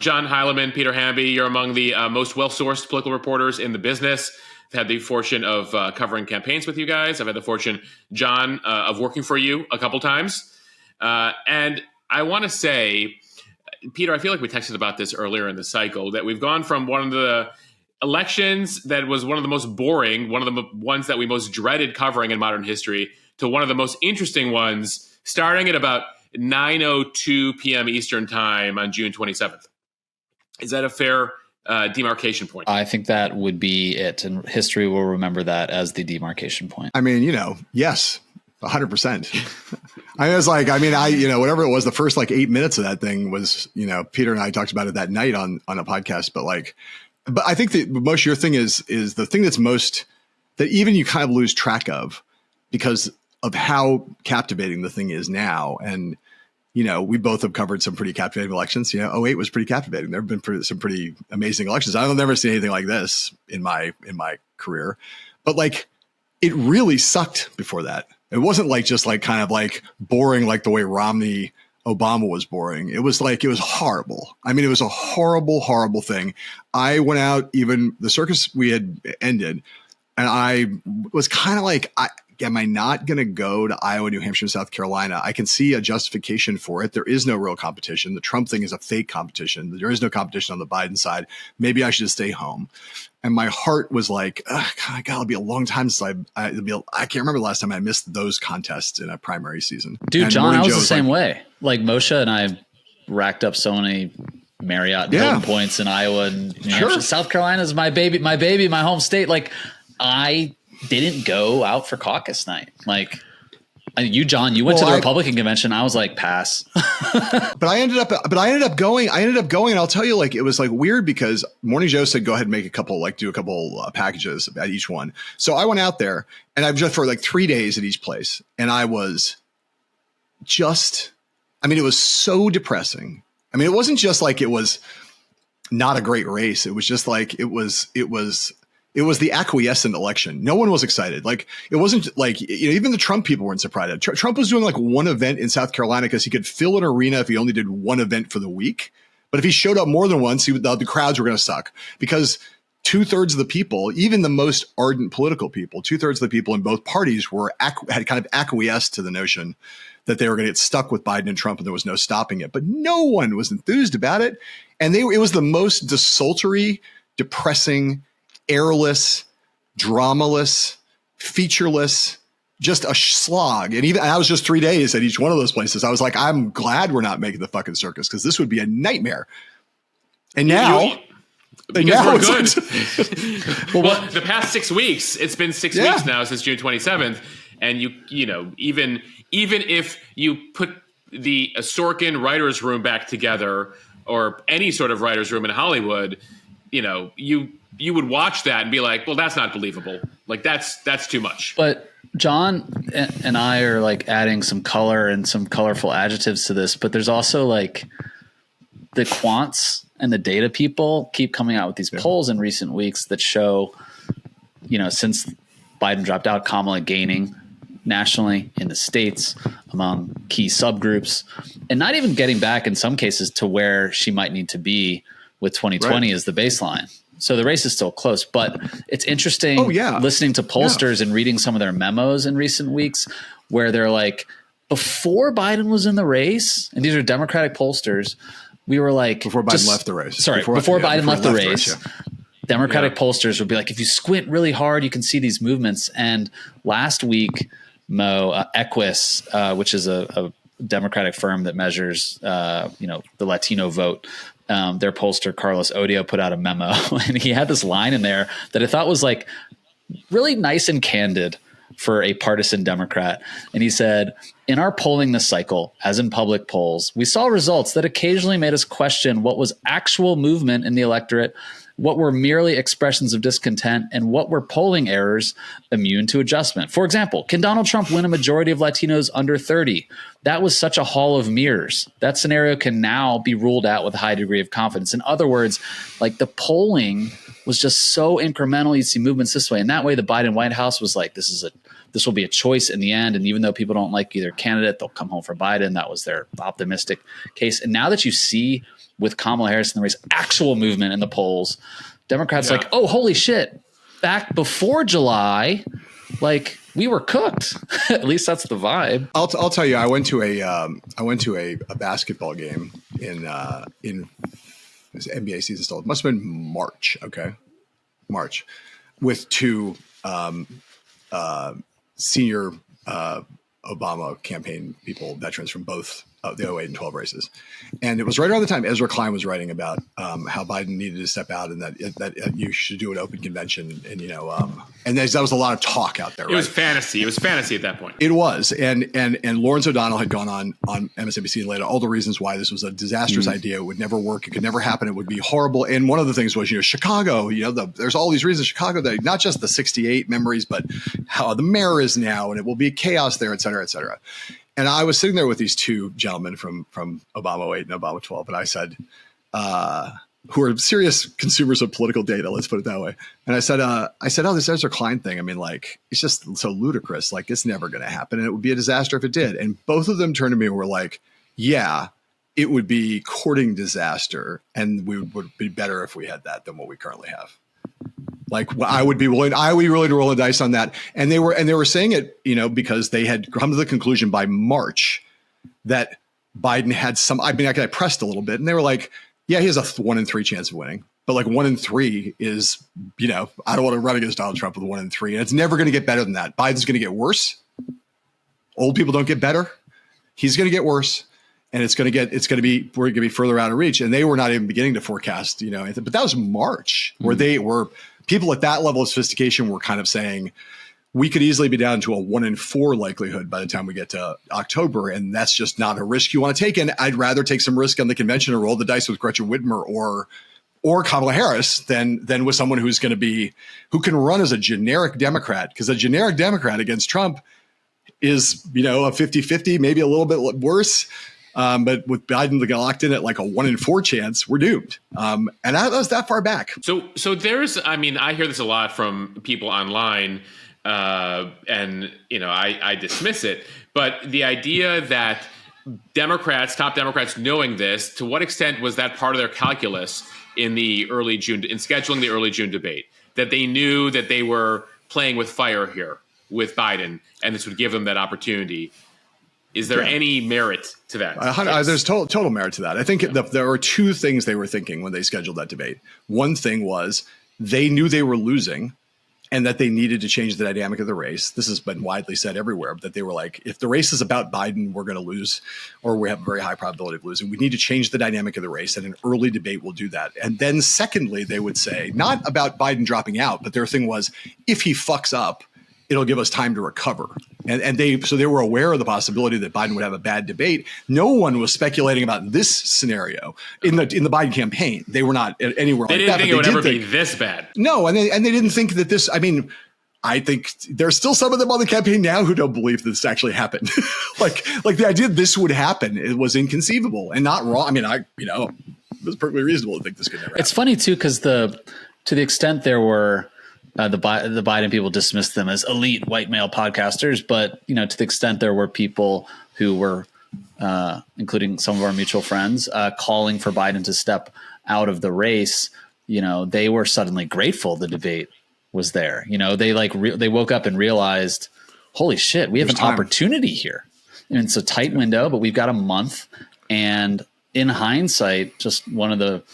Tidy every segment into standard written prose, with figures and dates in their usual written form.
John Heilemann, Peter Hamby, you're among the most well-sourced political reporters in the business. I've had the fortune of covering campaigns with you guys. I've had the fortune, John, of working for you a couple times. And I want to say, Peter, I feel like we texted about this earlier in the cycle, that we've gone from one of the elections that was one of the most boring, one of the ones that we most dreaded covering in modern history, to one of the most interesting ones, starting at about 9:02 p.m. Eastern time on June 27th. Is that a fair demarcation point? I think that would be it. And history will remember that as the demarcation point. I mean, yes, 100%. Whatever it was, the first 8 minutes of that thing was, Peter and I talked about it that night on a podcast. But I think that most your thing is the thing that's most, that even you kind of lose track of because of how captivating the thing is now. And, we both have covered some pretty captivating elections. 08 was pretty captivating. There have been some pretty amazing elections. I've never seen anything like this in my career, but it really sucked before that. It wasn't kind of boring, like the way Obama was boring. It was horrible. I mean, it was a horrible, horrible thing. I went out, even the circus we had ended, and I was kind of am I not going to go to Iowa, New Hampshire, and South Carolina? I can see a justification for it. There is no real competition. The Trump thing is a fake competition. There is no competition on the Biden side. Maybe I should just stay home. And my heart was like, God, it'll be a long time since I can't remember the last time I missed those contests in a primary season. Dude, and John, I was the same way. Moshe and I racked up so many Marriott Hilton points in Iowa and New Hampshire. South Carolina is my baby, my home state. I didn't go out for caucus night. You, John, you went to the Republican convention. I was like, pass. But I ended up going. And I'll tell you, it was weird because Morning Joe said, go ahead and make do a couple packages at each one. So I went out there and I've just for 3 days at each place. And I was it was so depressing. I mean, it wasn't just it was not a great race. It was just it was the acquiescent election. No one was excited. It wasn't even the Trump people weren't surprised. Trump was doing one event in South Carolina because he could fill an arena if he only did one event for the week. But if he showed up more than once, the crowds were going to suck because 2/3 of the people, even the most ardent political people, 2/3 of the people in both parties had kind of acquiesced to the notion that they were going to get stuck with Biden and Trump and there was no stopping it. But no one was enthused about it. And it was the most desultory, depressing, airless, dramaless, featureless, just a slog. And I was just 3 days at each one of those places. I was like, I'm glad we're not making the fucking circus because this would be a nightmare. And now, we're good. Well, the past 6 weeks, it's been 6 weeks now since June 27th. And even if you put the Sorkin writer's room back together or any sort of writer's room in Hollywood, you would watch that and be like, well, that's not believable. That's too much. But John and I are adding some color and some colorful adjectives to this, but there's also the quants and the data people keep coming out with these polls in recent weeks that show, since Biden dropped out, Kamala gaining nationally in the states among key subgroups and not even getting back in some cases to where she might need to be with 2020 as the baseline. So the race is still close, but it's interesting listening to pollsters and reading some of their memos in recent weeks where they're before Biden was in the race, and these are Democratic pollsters, we were before Biden left the race. Sorry, before Biden left the race, Democratic pollsters would be if you squint really hard, you can see these movements. And last week, Equus, which is a Democratic firm that measures, the Latino vote, their pollster Carlos Odio put out a memo and he had this line in there that I thought was really nice and candid for a partisan Democrat. And he said, in our polling this cycle, as in public polls, we saw results that occasionally made us question what was actual movement in the electorate, what were merely expressions of discontent, and what were polling errors immune to adjustment. For example, can Donald Trump win a majority of Latinos under 30? That was such a hall of mirrors. That scenario can now be ruled out with a high degree of confidence. In other words, the polling was just so incremental. You'd see movements this way. And that way, the Biden White House was this will be a choice in the end. And even though people don't like either candidate, they'll come home for Biden. That was their optimistic case. And now that you see with Kamala Harris in the race, actual movement in the polls, Democrats like, oh, holy shit, back before July, like we were cooked. At least that's the vibe. I'll tell you, I went to a basketball game in NBA season still. It must have been March. Okay. March with two senior Obama campaign people, veterans from both the 08 and 12 races. And it was right around the time Ezra Klein was writing about how Biden needed to step out and that you should do an open convention. And, and that was a lot of talk out there. It was fantasy. It was fantasy at that point. It was. And Lawrence O'Donnell had gone on MSNBC and laid out all the reasons why this was a disastrous idea. It would never work. It could never happen. It would be horrible. And one of the things was, Chicago, there's all these reasons Chicago, that not just the 68 memories, but how the mayor is now, and it will be chaos there, et cetera, et cetera. And I was sitting there with these two gentlemen from Obama 8 and Obama 12. And I said, who are serious consumers of political data, let's put it that way. And I said, oh, this Ezra Klein thing, I mean, like, it's just so ludicrous. Like, it's never going to happen. And it would be a disaster if it did. And both of them turned to me and were like, yeah, it would be courting disaster. And we would be better if we had that than what we currently have. Like, I would be willing to roll the dice on that. And they were saying it, because they had come to the conclusion by March that Biden had I pressed a little bit, and they were like, yeah, he has a 1 in 3 chance of winning, but like 1 in 3 is, I don't want to run against Donald Trump with 1 in 3. And it's never going to get better than that. Biden's going to get worse. Old people don't get better. He's going to get worse. And we're going to be further out of reach. And they were not even beginning to forecast, anything. But that was March, where people at that level of sophistication were kind of saying we could easily be down to a 1 in 4 likelihood by the time we get to October. And that's just not a risk you want to take. And I'd rather take some risk on the convention and roll the dice with Gretchen Whitmer or Kamala Harris than with someone who can run as a generic Democrat, because a generic Democrat against Trump is, a 50-50, maybe a little bit worse. But with Biden locked in at like a 1 in 4 chance, we're doomed. And that was that far back. So there's, I hear this a lot from people online, and I dismiss it. But the idea that top Democrats knowing this, to what extent was that part of their calculus in scheduling the early June debate, that they knew that they were playing with fire here with Biden, and this would give them that opportunity? Is there any merit to that? There's total merit to that. I think there are two things they were thinking when they scheduled that debate. One thing was they knew they were losing and that they needed to change the dynamic of the race. This has been widely said everywhere, that they were like, if the race is about Biden, we're going to lose, or we have a very high probability of losing. We need to change the dynamic of the race, and an early debate will do that. And then secondly, they would say, not about Biden dropping out, but their thing was, if he fucks up, it'll give us time to recover. And they were aware of the possibility that Biden would have a bad debate. No one was speculating about this scenario in the Biden campaign. They were not anywhere like that. They didn't think it would ever be this bad. No, and they didn't think that this, I think there's still some of them on the campaign now who don't believe this actually happened. like the idea this would happen, it was inconceivable and not wrong. It was perfectly reasonable to think this could never happen. It's funny too, because to the extent there were, the Biden people dismissed them as elite white male podcasters, but to the extent there were people who were, including some of our mutual friends, calling for Biden to step out of the race, they were suddenly grateful the debate was there. They woke up and realized, holy shit, we have an opportunity here. And it's a tight window, but we've got a month. And in hindsight, just one of the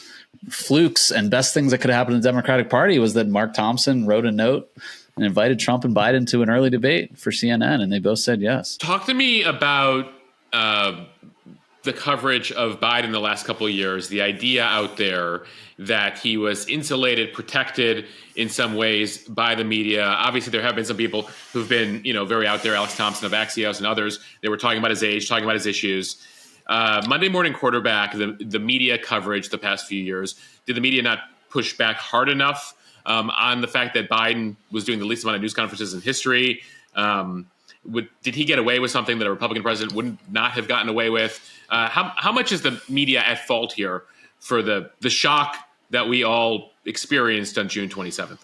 flukes and best things that could happen in the Democratic Party was that Mark Thompson wrote a note and invited Trump and Biden to an early debate for CNN, and they both said yes. Talk to me about the coverage of Biden the last couple of years, the idea out there that he was insulated, protected in some ways by the media. Obviously, there have been some people who've been, very out there, Alex Thompson of Axios and others. They were talking about his age, talking about his issues. Monday Morning Quarterback, the media coverage the past few years, did the media not push back hard enough on the fact that Biden was doing the least amount of news conferences in history? Did he get away with something that a Republican president would not have gotten away with? How much is the media at fault here for the shock that we all experienced on June 27th?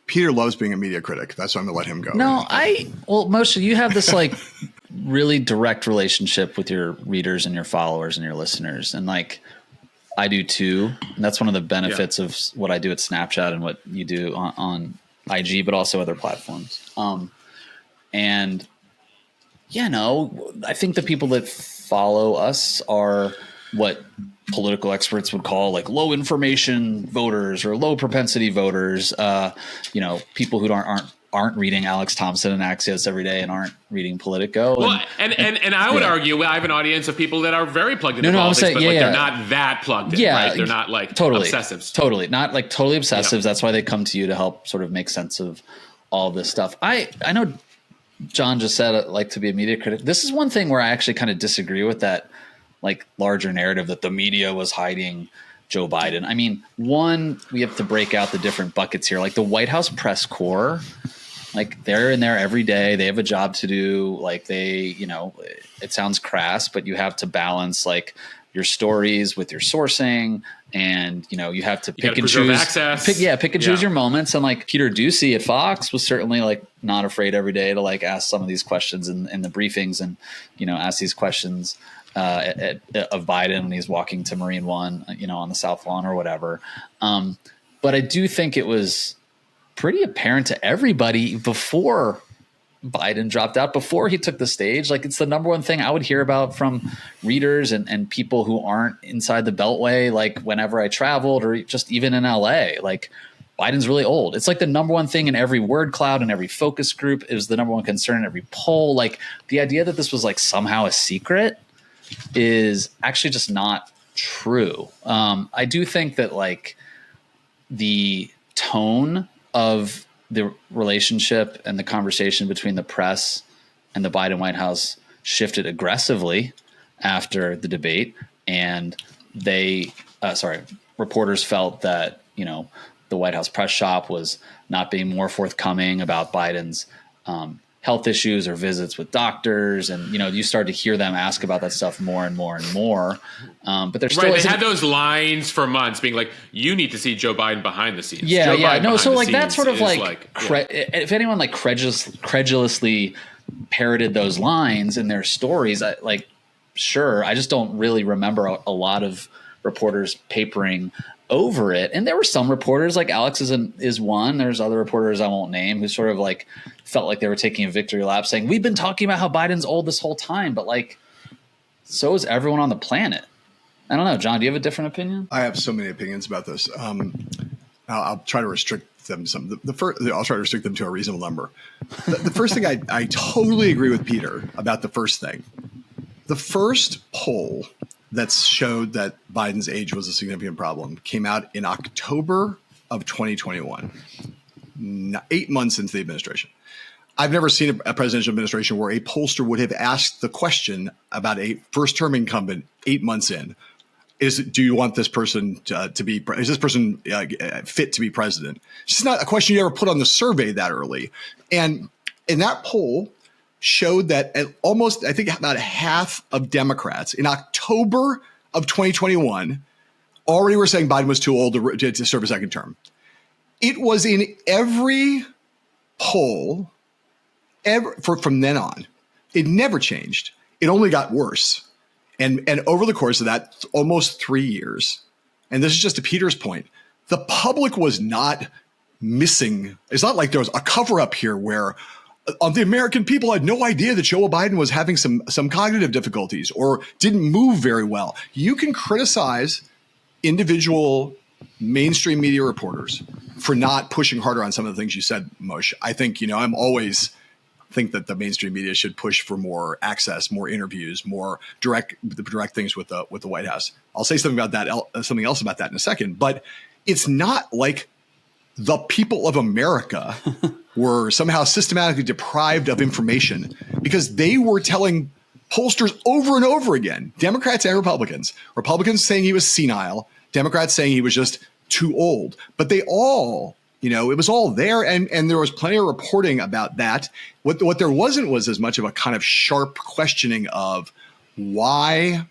Peter loves being a media critic. That's why I'm going to let him go. No, Moshe, you have this really direct relationship with your readers and your followers and your listeners. And I do too. And that's one of the benefits of what I do at Snapchat and what you do on IG, but also other platforms. And I think the people that follow us are what political experts would call like low information voters or low propensity voters. People who aren't reading Alex Thompson and Axios every day and aren't reading Politico. Well, and I would argue I have an audience of people that are very plugged into politics, but they're not that plugged in, right? They're not like obsessives. Totally. Not like totally obsessives. That's why they come to you to help sort of make sense of all this stuff. I know John just said I'd like to be a media critic. This is one thing where I actually kind of disagree with that like larger narrative that the media was hiding Joe Biden. I mean, one, we have to break out the different buckets here. Like the White House press corps, like they're in there every day. They have a job to do. Like it sounds crass, but you have to balance like your stories with your sourcing, and you have to pick and choose access. Pick and choose your moments. And like Peter Doocy at Fox was certainly like not afraid every day to like ask some of these questions in the briefings, and ask these questions of Biden when he's walking to Marine One, on the South Lawn or whatever. But I do think it was pretty apparent to everybody before Biden dropped out, before he took the stage. Like it's the number one thing I would hear about from readers and people who aren't inside the Beltway. Like whenever I traveled or just even in LA, like Biden's really old. It's like the number one thing in every word cloud and every focus group. It was the number one concern in every poll. Like the idea that this was like somehow a secret is actually just not true. I do think that like the tone of the relationship and the conversation between the press and the Biden White House shifted aggressively after the debate. And reporters felt that, the White House press shop was not being more forthcoming about Biden's health issues or visits with doctors. And, you start to hear them ask about that stuff more and more and more. But there's still they had those lines for months being like, you need to see Joe Biden behind the scenes. So like that sort of if anyone like credulously parroted those lines in their stories, I just don't really remember a lot of reporters papering over it. And there were some reporters, like Alex is one. There's other reporters I won't name who sort of like felt like they were taking a victory lap, saying we've been talking about how Biden's old this whole time, but like so is everyone on the planet. I don't know, John. Do you have a different opinion? I have so many opinions about this. I'll try to restrict them some. I'll try to restrict them to a reasonable number. The first thing, I totally agree with Peter about the first thing. The first poll that showed that Biden's age was a significant problem came out in October of 2021, 8 months into the administration. I've never seen a presidential administration where a pollster would have asked the question about a first-term incumbent 8 months in. Do you want this person is this person fit to be president? It's just not a question you ever put on the survey that early. And in that poll showed that I think about half of Democrats in October of 2021 already were saying Biden was too old to serve a second term. It was in every poll from then on. It never changed. It only got worse. And over the course of that almost 3 years, and this is just to Peter's point, the public was not missing. It's not like there was a cover up here where the American people had no idea that Joe Biden was having some cognitive difficulties or didn't move very well. You can criticize individual mainstream media reporters for not pushing harder on some of the things you said, Moshe. I think, I'm always think that the mainstream media should push for more access, more interviews, more direct things with the White House. I'll say something else about that in a second, but it's not like the people of America were somehow systematically deprived of information because they were telling pollsters over and over again, Democrats and Republicans saying he was senile, Democrats saying he was just too old, but they all, it was all there. And there was plenty of reporting about that. What there wasn't was as much of a kind of sharp questioning of why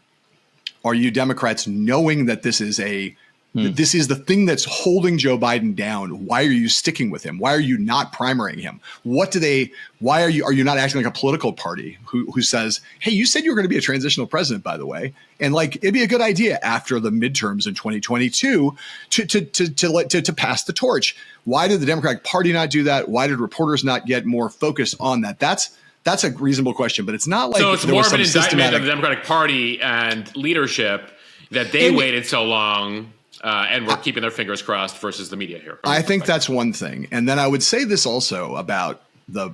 are you Democrats knowing that this is a This is the thing that's holding Joe Biden down. Why are you sticking with him? Why are you not primarying him? Why are you not acting like a political party who says, hey, you said you were going to be a transitional president, by the way. And like, it'd be a good idea after the midterms in 2022 to pass the torch. Why did the Democratic Party not do that? Why did reporters not get more focused on that? That's a reasonable question, but it's not like, so it's more of an indictment of the Democratic Party and leadership that they waited so long. And we're keeping their fingers crossed versus the media here. I think that's one thing. And then I would say this also about the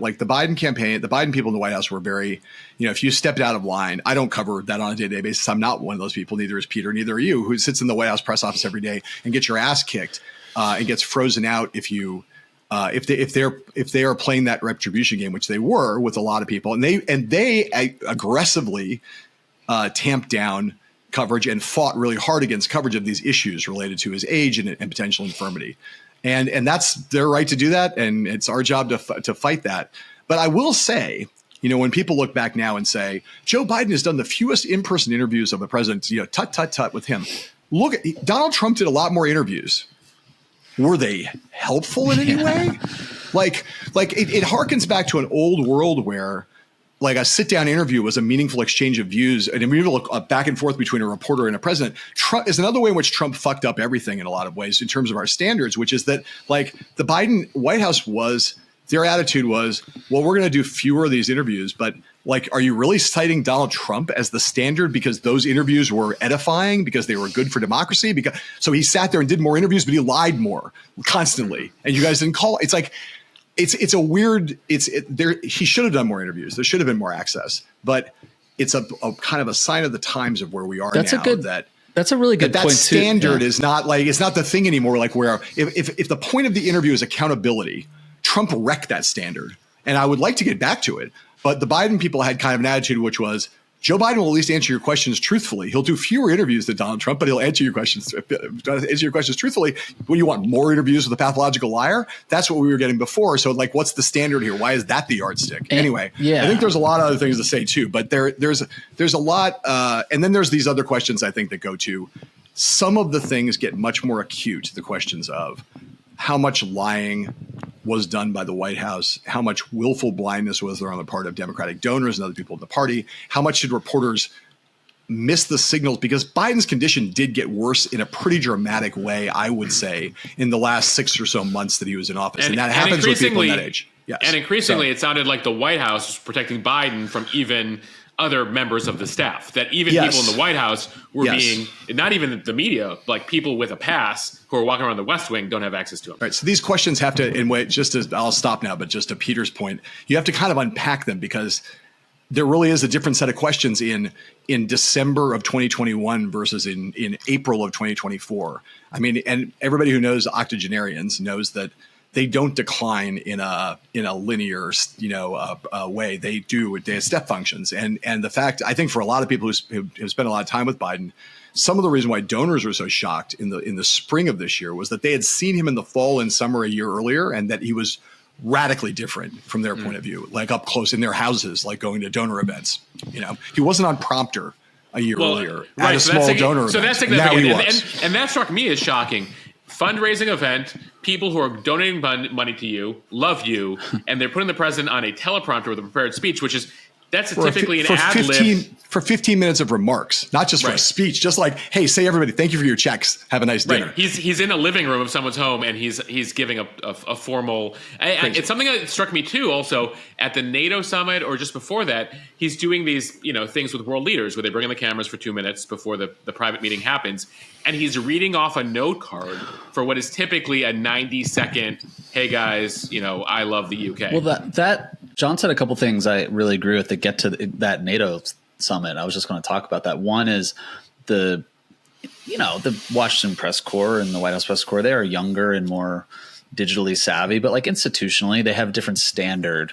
like the Biden campaign, the Biden people in the White House were very, if you stepped out of line, I don't cover that on a day-to-day basis. I'm not one of those people. Neither is Peter. Neither are you, who sits in the White House press office every day and gets your ass kicked and gets frozen out if you if they are playing that retribution game, which they were with a lot of people, and they aggressively tamped down coverage and fought really hard against coverage of these issues related to his age and potential infirmity. And that's their right to do that. And it's our job to fight that. But I will say, when people look back now and say, Joe Biden has done the fewest in-person interviews of a president, tut with him. Look, Donald Trump did a lot more interviews. Were they helpful in any way? Like it harkens back to an old world where like a sit-down interview was a meaningful exchange of views, and a meaningful back and forth between a reporter and a president. Trump is another way in which Trump fucked up everything in a lot of ways in terms of our standards, which is that like the Biden White House their attitude was, well, we're going to do fewer of these interviews, but like, are you really citing Donald Trump as the standard because those interviews were edifying, because they were good for democracy? So he sat there and did more interviews, but he lied more constantly, and you guys didn't call. It's like, it's a weird, he should have done more interviews. There should have been more access, but it's a kind of a sign of the times of where we are that's now. That's a really good point. That standard is not like, it's not the thing anymore. Like where if the point of the interview is accountability, Trump wrecked that standard. And I would like to get back to it, but the Biden people had kind of an attitude, which was, Joe Biden will at least answer your questions truthfully. He'll do fewer interviews than Donald Trump, but he'll answer your questions truthfully. When you want more interviews with a pathological liar, that's what we were getting before. So like, what's the standard here? Why is that the yardstick? Anyway, I think there's a lot of other things to say too, but there's a lot. And then there's these other questions I think that go to some of the things get much more acute. The questions of how much lying was done by the White House, how much willful blindness was there on the part of Democratic donors and other people in the party, how much did reporters miss the signals, because Biden's condition did get worse in a pretty dramatic way, I would say, in the last 6 or so months that he was in office. And that happens with people in that age. Yes. And increasingly, it sounded like the White House was protecting Biden from even other members of the staff, that even people in the White House were being, not even the media, like people with a pass who are walking around the West Wing don't have access to them. All right. So these questions have to, I'll stop now, but just to Peter's point, you have to kind of unpack them, because there really is a different set of questions in December of 2021 versus in April of 2024. I mean, and everybody who knows octogenarians knows that they don't decline in a linear, way. They have step functions. And the fact, I think for a lot of people who have spent a lot of time with Biden, some of the reason why donors were so shocked in the spring of this year was that they had seen him in the fall and summer a year earlier, and that he was radically different from their point of view, like up close in their houses, like going to donor events. He wasn't on prompter a year earlier at a small donor event. So that's significant. And that struck me as shocking. Fundraising event, people who are donating money to you, love you, and they're putting the president on a teleprompter with a prepared speech, that's typically an ad lib. For 15 minutes of remarks, not just for a speech, just like, hey, say everybody, thank you for your checks. Have a nice dinner. Right. He's in a living room of someone's home, and he's giving a formal. It's something that struck me too. Also at the NATO summit, or just before that, he's doing these things with world leaders where they bring in the cameras for 2 minutes before the private meeting happens, and he's reading off a note card for what is typically a 90-second. Hey guys, I love the UK. Well, that John said a couple things I really agree with that get to that NATO summit. I was just going to talk about that. One is the Washington press corps and the White House press corps. They are younger and more digitally savvy, but like institutionally, they have a different standard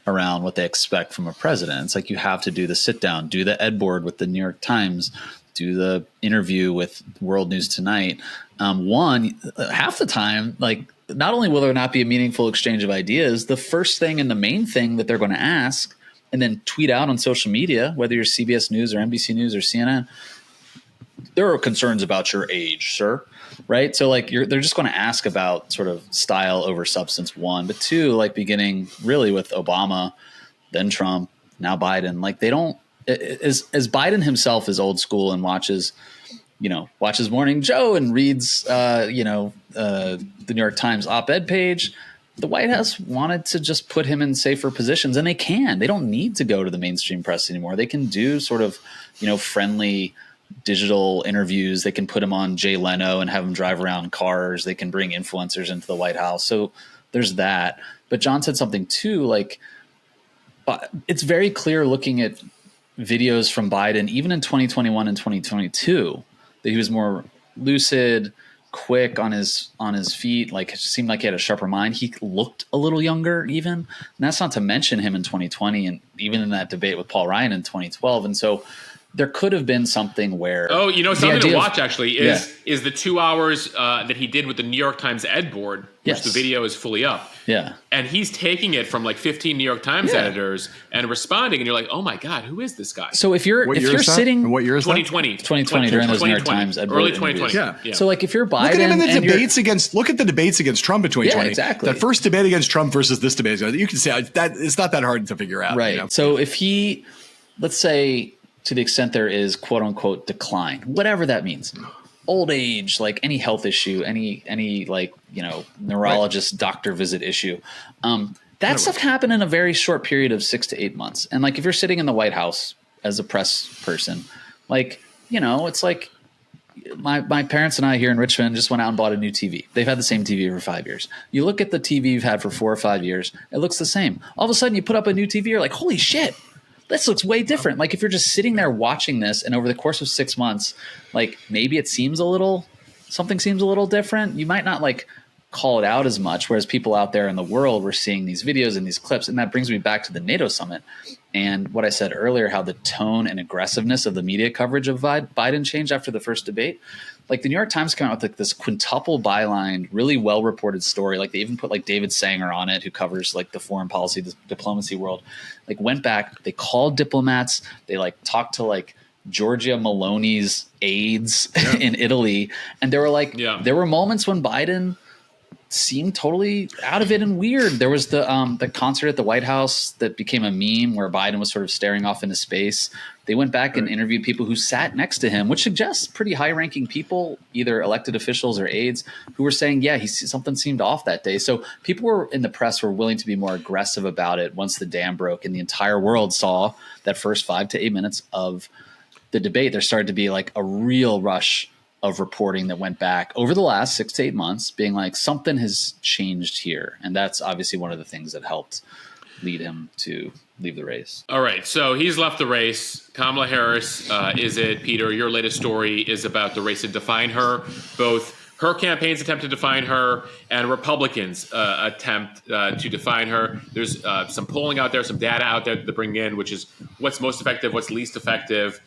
around what they expect from a president. It's like you have to do the sit down, do the ed board with the New York Times, do the interview with World News Tonight. Half the time, like not only will there not be a meaningful exchange of ideas, the first thing and the main thing that they're going to ask and then tweet out on social media, whether you're CBS News or NBC News or CNN, there are concerns about your age, sir. Right. So like they're just going to ask about sort of style over substance, one, but two, like beginning really with Obama, then Trump, now Biden, like they don't, as Biden himself is old school and watches Morning Joe and reads, the New York Times op-ed page. The White House wanted to just put him in safer positions, and they can. They don't need to go to the mainstream press anymore. They can do sort of, friendly digital interviews. They can put him on Jay Leno and have him drive around cars. They can bring influencers into the White House. So there's that. But John said something too, like it's very clear looking at videos from Biden, even in 2021 and 2022, that he was more lucid, quick on his feet. Like it seemed like he had a sharper mind. He looked a little younger even. And that's not to mention him in 2020 and even in that debate with Paul Ryan in 2012. And so there could have been something where something to watch actually is the 2 hours that he did with the New York Times ed board, which the video is fully up. Yeah. And he's taking it from like 15 New York Times editors and responding, and you're like, oh my God, who is this guy? So if you're sitting what year is 2020 during those New York Times ed board early 2020. Yeah. So like if you're Biden, look at the debates against Trump in 2020. Yeah, exactly. That first debate against Trump versus this debate, you can say that it's not that hard to figure out. Right. So if he, let's say, to the extent there is quote unquote decline, whatever that means, old age, like any health issue, any like, neurologist doctor visit issue. That stuff happened in a very short period of 6 to 8 months. And like, if you're sitting in the White House as a press person, like, it's like my parents and I here in Richmond just went out and bought a new TV. They've had the same TV for 5 years. You look at the TV you've had for 4 or 5 years, it looks the same. All of a sudden you put up a new TV, you're like, holy shit. This looks way different. Like if you're just sitting there watching this and over the course of 6 months, like maybe something seems a little different. You might not like call it out as much. Whereas people out there in the world were seeing these videos and these clips. And that brings me back to the NATO summit and what I said earlier, how the tone and aggressiveness of the media coverage of Biden changed after the first debate. Like the New York Times came out with like this quintuple byline, really well reported story. Like they even put like David Sanger on it, who covers like the foreign policy, the diplomacy world. Like went back, they called diplomats, they like talked to like Giorgia Meloni's aides in Italy, and they were like, there were moments when Biden seemed totally out of it and weird. There was the concert at the White House that became a meme where Biden was sort of staring off into space. They went back and interviewed people who sat next to him, which suggests pretty high-ranking people, either elected officials or aides, who were saying, something seemed off that day. So people were in the press were willing to be more aggressive about it once the dam broke and the entire world saw that first 5 to 8 minutes of the debate. There started to be like a real rush of reporting that went back over the last 6 to 8 months, being like something has changed here. And that's obviously one of the things that helped lead him to leave the race. All right. So he's left the race. Kamala Harris is it. Peter, your latest story is about the race to define her. Both her campaign's attempt to define her and Republicans' attempt to define her. There's some polling out there, some data out there to bring in, which is what's most effective, what's least effective.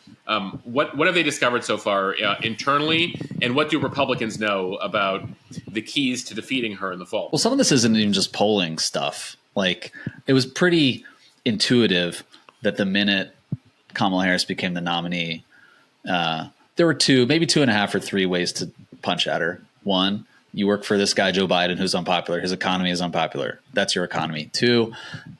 What have they discovered so far internally, and what do Republicans know about the keys to defeating her in the fall? Well, some of this isn't even just polling stuff. Like it was pretty intuitive that the minute Kamala Harris became the nominee, there were maybe 2.5 or 3 ways to punch at her. One, you work for this guy, Joe Biden, who's unpopular. His economy is unpopular. That's your economy. 2,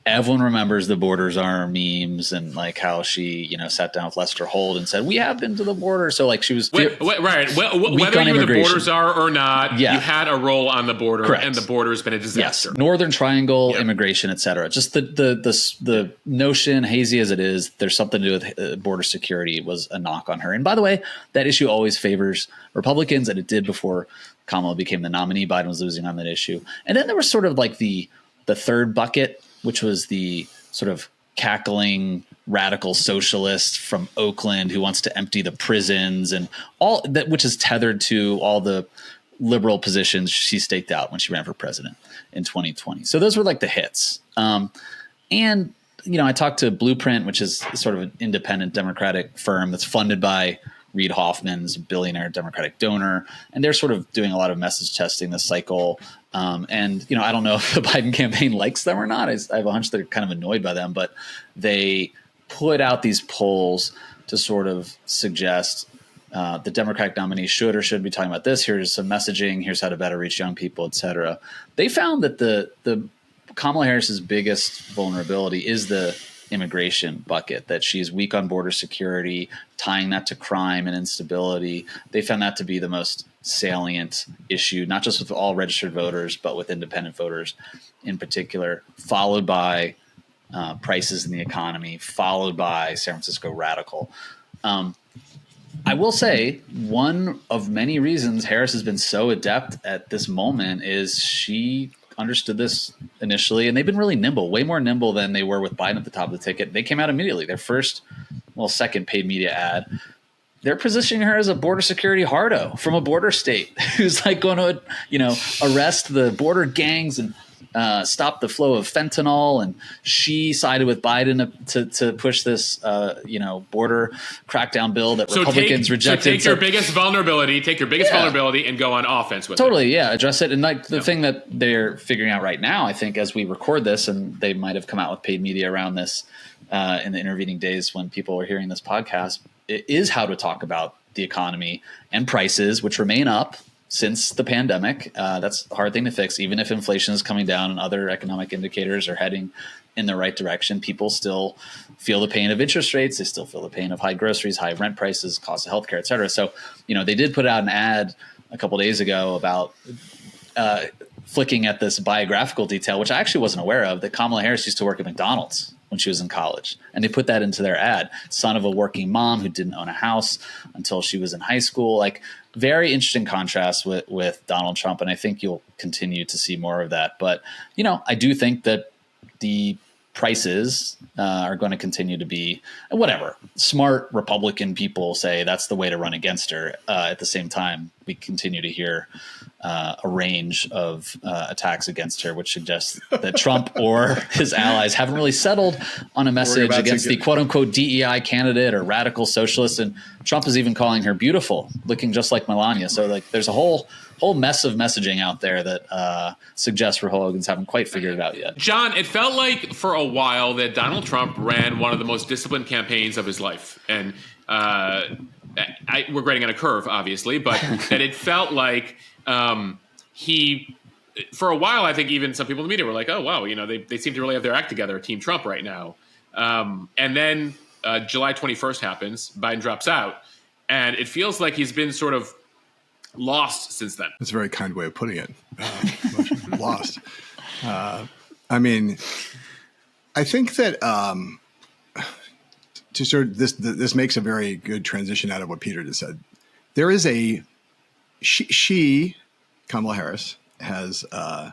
everyone remembers the border czar memes and like how she, sat down with Lester Holt and said, we have been to the border. So like she was right. Whether you were the border czar or not, you had a role on the border. Correct. And the border has been a disaster. Yes. Northern Triangle, immigration, et cetera. Just the notion, hazy as it is, there's something to do with border security was a knock on her. And by the way, that issue always favors Republicans, and it did before Kamala became the nominee. Biden was losing on that issue. And then there was sort of like the third bucket, which was the sort of cackling radical socialist from Oakland who wants to empty the prisons and all that, which is tethered to all the liberal positions she staked out when she ran for president in 2020. So those were like the hits. And, I talked to Blueprint, which is sort of an independent Democratic firm that's funded by Reid Hoffman's billionaire Democratic donor, and they're sort of doing a lot of message testing this cycle. And I don't know if the Biden campaign likes them or not. I have a hunch they're kind of annoyed by them, but they put out these polls to sort of suggest the Democratic nominee should or shouldn't be talking about this. Here's some messaging. Here's how to better reach young people, et cetera. They found that the Kamala Harris's biggest vulnerability is the immigration bucket, that she's weak on border security, tying that to crime and instability. They found that to be the most salient issue, not just with all registered voters, but with independent voters in particular, followed by prices in the economy, followed by San Francisco radical. I will say one of many reasons Harris has been so adept at this moment is she understood this initially, and they've been really nimble, way more nimble than they were with Biden at the top of the ticket. They came out immediately. Their second paid media ad, they're positioning her as a border security hardo from a border state who's like going to, arrest the border gangs and stop the flow of fentanyl. And she sided with Biden to push this, border crackdown bill that Republicans rejected. So take your biggest vulnerability and go on offense with it. Totally, yeah, address it. And the thing that they're figuring out right now, I think, as we record this, and they might have come out with paid media around this in the intervening days when people are hearing this podcast, it is how to talk about the economy and prices, which remain up since the pandemic. That's a hard thing to fix. Even if inflation is coming down and other economic indicators are heading in the right direction, people still feel the pain of interest rates. They still feel the pain of high groceries, high rent prices, cost of healthcare, et cetera. So, they did put out an ad a couple of days ago about flicking at this biographical detail, which I actually wasn't aware of, that Kamala Harris used to work at McDonald's when she was in college. And they put that into their ad. Son of a working mom who didn't own a house until she was in high school. Like, very interesting contrast with Donald Trump. And I think you'll continue to see more of that. But, I do think that the prices are going to continue to be whatever. Smart Republican people say that's the way to run against her. At the same time, we continue to hear a range of attacks against her, which suggests that Trump or his allies haven't really settled on a message against the quote unquote DEI candidate or radical socialist. And Trump is even calling her beautiful, looking just like Melania. So there's a whole mess of messaging out there that suggests Republicans haven't quite figured it out yet. John, it felt like for a while that Donald Trump ran one of the most disciplined campaigns of his life. And we're grading on a curve, obviously, but that it felt like he, for a while, I think even some people in the media were like, oh, wow, they seem to really have their act together, Team Trump right now. And then July 21st happens, Biden drops out, and it feels like he's been sort of lost since then. That's a very kind way of putting it. Lost. I mean, I think that to sort of this makes a very good transition out of what Peter just said. There is she Kamala Harris has a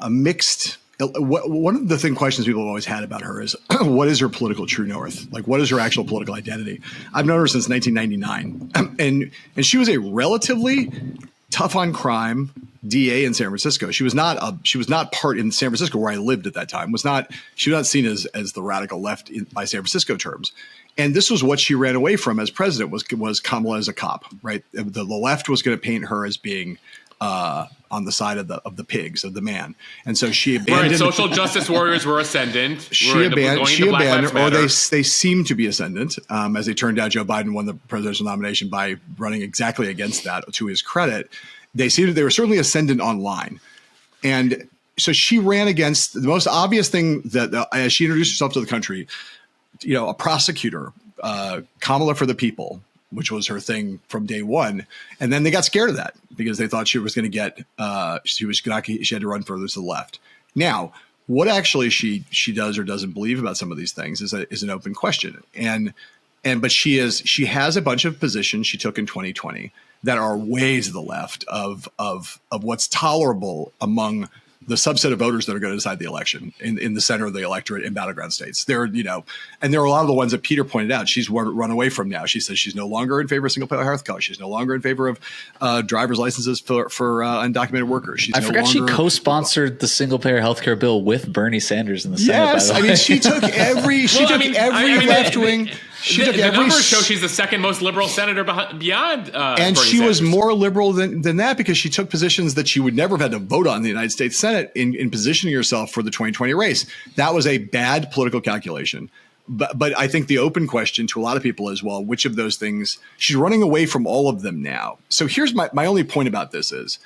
mixed. One of the questions people have always had about her is what is her political true north? Like, what is her actual political identity? I've known her since 1999, and she was a relatively tough on crime DA in San Francisco. She was not part in San Francisco where I lived at that time. She was not seen as the radical left by San Francisco terms. And this was what she ran away from as president was Kamala as a cop, right? The left was going to paint her as being on the side of the pigs, of the man. And so she abandoned. Right, social justice warriors were ascendant. She abandoned, or they seemed to be ascendant. As it turned out, Joe Biden won the presidential nomination by running exactly against that, to his credit. They were certainly ascendant online. And so she ran against the most obvious thing that as she introduced herself to the country, a prosecutor, Kamala for the people, which was her thing from day one. And then they got scared of that because they thought she was going to get, she had to run further to the left. Now, what actually she does or doesn't believe about some of these things is an open question. But she has a bunch of positions she took in 2020 that are way to the left of what's tolerable among the subset of voters that are going to decide the election in the center of the electorate in battleground states. And there are a lot of the ones that Peter pointed out she's run away from now. She says she's no longer in favor of single-payer health care. She's no longer in favor of driver's licenses for undocumented workers. I forgot she co-sponsored the single-payer health care bill with Bernie Sanders in the Senate. Yes, I mean, she took every left-wing. The numbers show she's the second most liberal senator beyond and Bernie she Sanders. was more liberal than that because she took positions that she would never have had to vote on in the United States Senate in positioning herself for the 2020 race. That was a bad political calculation. But I think the open question to a lot of people is, well, which of those things? She's running away from all of them now. So here's my only point about this is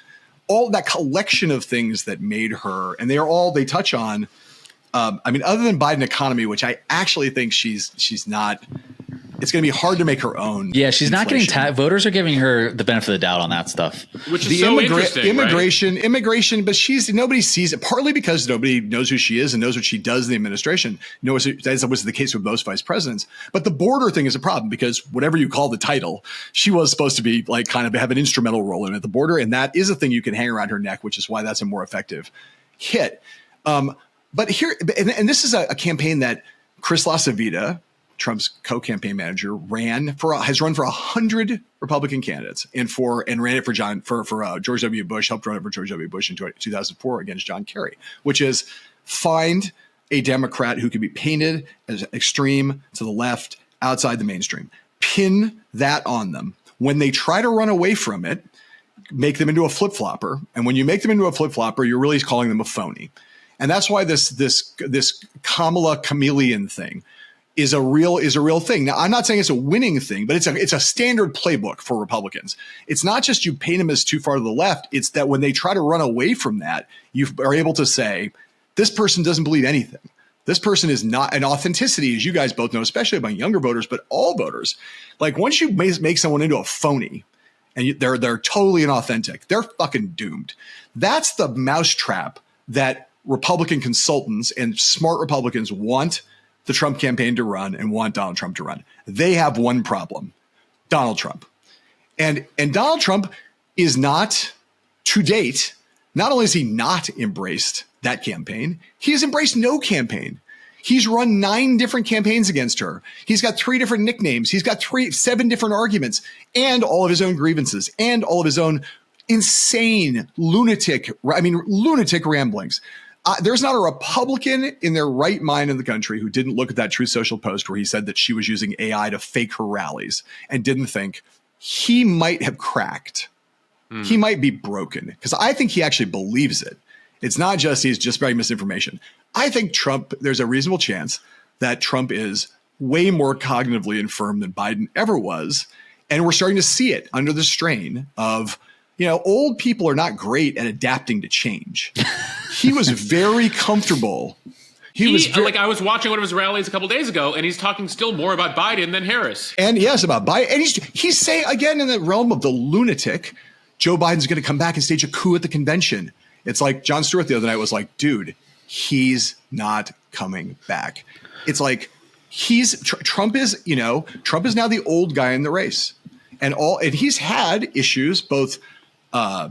all that collection of things that made her, and they touch on, I mean, other than Biden economy, which I actually think she's not, it's going to be hard to make her own. Yeah, she's not getting voters are giving her the benefit of the doubt on that stuff. Which is so interesting. Immigration, but nobody sees it, partly because nobody knows who she is and knows what she does in the administration. That was the case with most vice presidents. But the border thing is a problem because whatever you call the title, she was supposed to be like kind of have an instrumental role in at the border. And that is a thing you can hang around her neck, which is why that's a more effective hit. But here, and this is a campaign that Chris LaCivita, Trump's co-campaign manager, has run for 100 Republican candidates and ran it for George W. Bush, helped run it for George W. Bush in 2004 against John Kerry, which is find a Democrat who can be painted as extreme to the left outside the mainstream, pin that on them. When they try to run away from it, make them into a flip-flopper. And when you make them into a flip-flopper, you're really calling them a phony. And that's why this Kamala chameleon thing is a real thing. Now, I'm not saying it's a winning thing, but it's a standard playbook for Republicans. It's not just you paint them as too far to the left. It's that when they try to run away from that, you are able to say, this person doesn't believe anything. This person is not an authenticity, as you guys both know, especially among younger voters, but all voters. Like once you make someone into a phony and they're totally inauthentic, they're fucking doomed. That's the mousetrap that Republican consultants and smart Republicans want the Trump campaign to run and want Donald Trump to run. They have one problem, Donald Trump. And Donald Trump is not, to date, not only has he not embraced that campaign, he has embraced no campaign. He's run 9 different campaigns against her. He's got 3 different nicknames. He's got 7 different arguments and all of his own grievances and all of his own insane, lunatic ramblings. There's not a Republican in their right mind in the country who didn't look at that Truth Social post where he said that she was using AI to fake her rallies and didn't think he might have cracked. He might be broken, because I think he actually believes it. It's not just he's just spreading misinformation. I think there's a reasonable chance that Trump is way more cognitively infirm than Biden ever was. And we're starting to see it under the strain of, old people are not great at adapting to change. He was very comfortable. I was watching one of his rallies a couple days ago, and he's talking still more about Biden than Harris. And yes, about Biden. And he's saying, again, in the realm of the lunatic, Joe Biden's going to come back and stage a coup at the convention. It's like Jon Stewart the other night was like, dude, he's not coming back. It's like Trump is now the old guy in the race. And he's had issues, both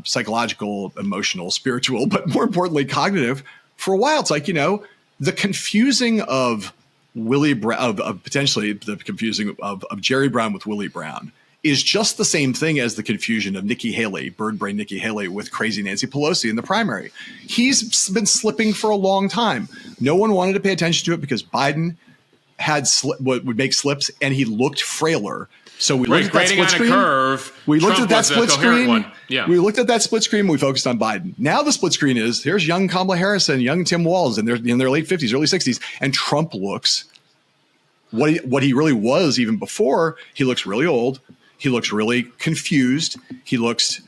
psychological, emotional, spiritual, but more importantly, cognitive for a while. It's like, the confusing of Willie Brown, of potentially the confusing of Jerry Brown with Willie Brown is just the same thing as the confusion of Nikki Haley, bird brain Nikki Haley, with crazy Nancy Pelosi in the primary. He's been slipping for a long time. No one wanted to pay attention to it because Biden would make slips and he looked frailer. So we looked at that split screen. We looked at that split screen. Yeah. We looked at that split screen. We focused on Biden. Now the split screen is here's young Kamala Harris and young Tim Walz, and they're in their late 50s, early 60s, and Trump looks what he really was even before. He looks really old. He looks really confused. He looks,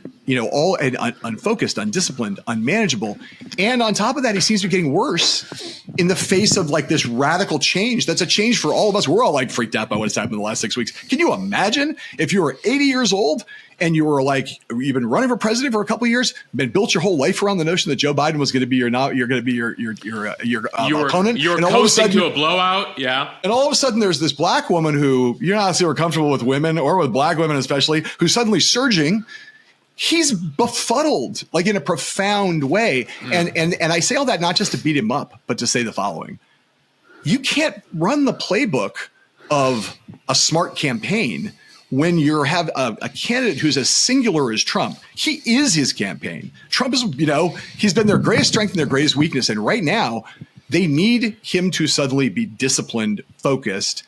all unfocused, undisciplined, unmanageable. And on top of that, he seems to be getting worse in the face of like this radical change. That's a change for all of us. We're all like freaked out by what's happened in the last 6 weeks. Can you imagine if you were 80 years old and you were like, you've been running for president for a couple of years, been built your whole life around the notion that Joe Biden was going to be your opponent. You're coasting to a blowout. Yeah. And all of a sudden there's this black woman who you're not super comfortable with women, or with black women especially, who's suddenly surging. He's befuddled, like in a profound way. And I say all that not just to beat him up, but to say the following. You can't run the playbook of a smart campaign when you have a candidate who's as singular as Trump. He is his campaign. Trump is, he's been their greatest strength and their greatest weakness. And right now, they need him to suddenly be disciplined, focused.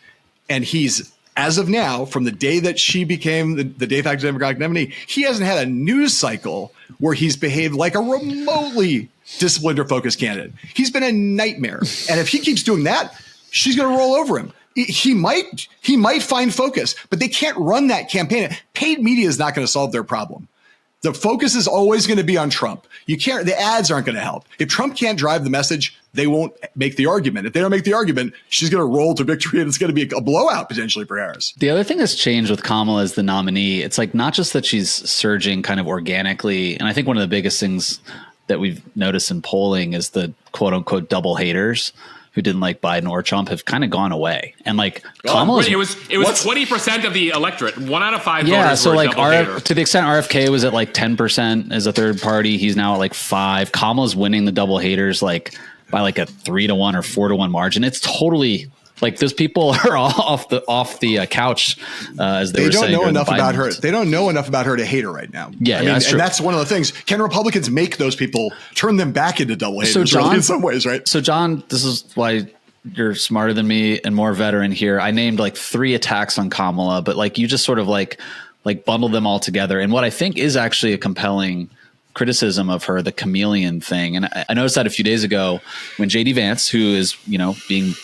And he's, as of now, from the day that she became the de facto Democratic nominee, he hasn't had a news cycle where he's behaved like a remotely disciplined or focused candidate. He's been a nightmare. And if he keeps doing that, she's going to roll over him. he might find focus, but they can't run that campaign. Paid media is not going to solve their problem. The focus is always going to be on Trump. The ads aren't going to help. If Trump can't drive the message, they won't make the argument. If they don't make the argument, she's going to roll to victory, and it's going to be a blowout potentially for Harris. The other thing that's changed with Kamala as the nominee, it's like not just that she's surging kind of organically. And I think one of the biggest things that we've noticed in polling is the quote unquote double haters who didn't like Biden or Trump have kind of gone away. And like Kamala, it was 20% of the electorate. 1 out of 5 yeah, voters so were like double hater. to the extent RFK was at like 10% as a third party, he's now at like 5. Kamala's winning the double haters like by like a 3-1 or 4-1 margin. It's totally like those people are all off the couch as they were saying. They don't know enough about her. They don't know enough about her to hate her right now. Yeah, I mean, that's true. And that's one of the things. Can Republicans make those people turn them back into double haters? Really, in some ways, right? So John, this is why you're smarter than me and more veteran here. I named like 3 attacks on Kamala, but like you just sort of like bundled them all together. And what I think is actually a compelling criticism of her, the chameleon thing. And I noticed that a few days ago when JD Vance, who is, being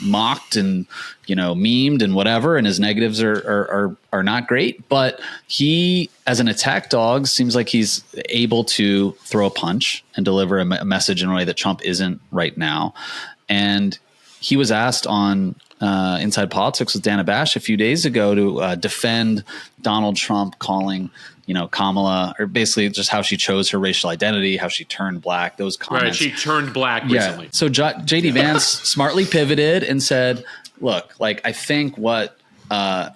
mocked and, memed and whatever, and his negatives are not great, but he, as an attack dog, seems like he's able to throw a punch and deliver a message in a way that Trump isn't right now. And he was asked on Inside Politics with Dana Bash a few days ago to defend Donald Trump calling, Kamala, or basically just how she chose her racial identity, how she turned black, those comments. Right, she turned black recently. Yeah. So JD Vance smartly pivoted and said, look, like I think what I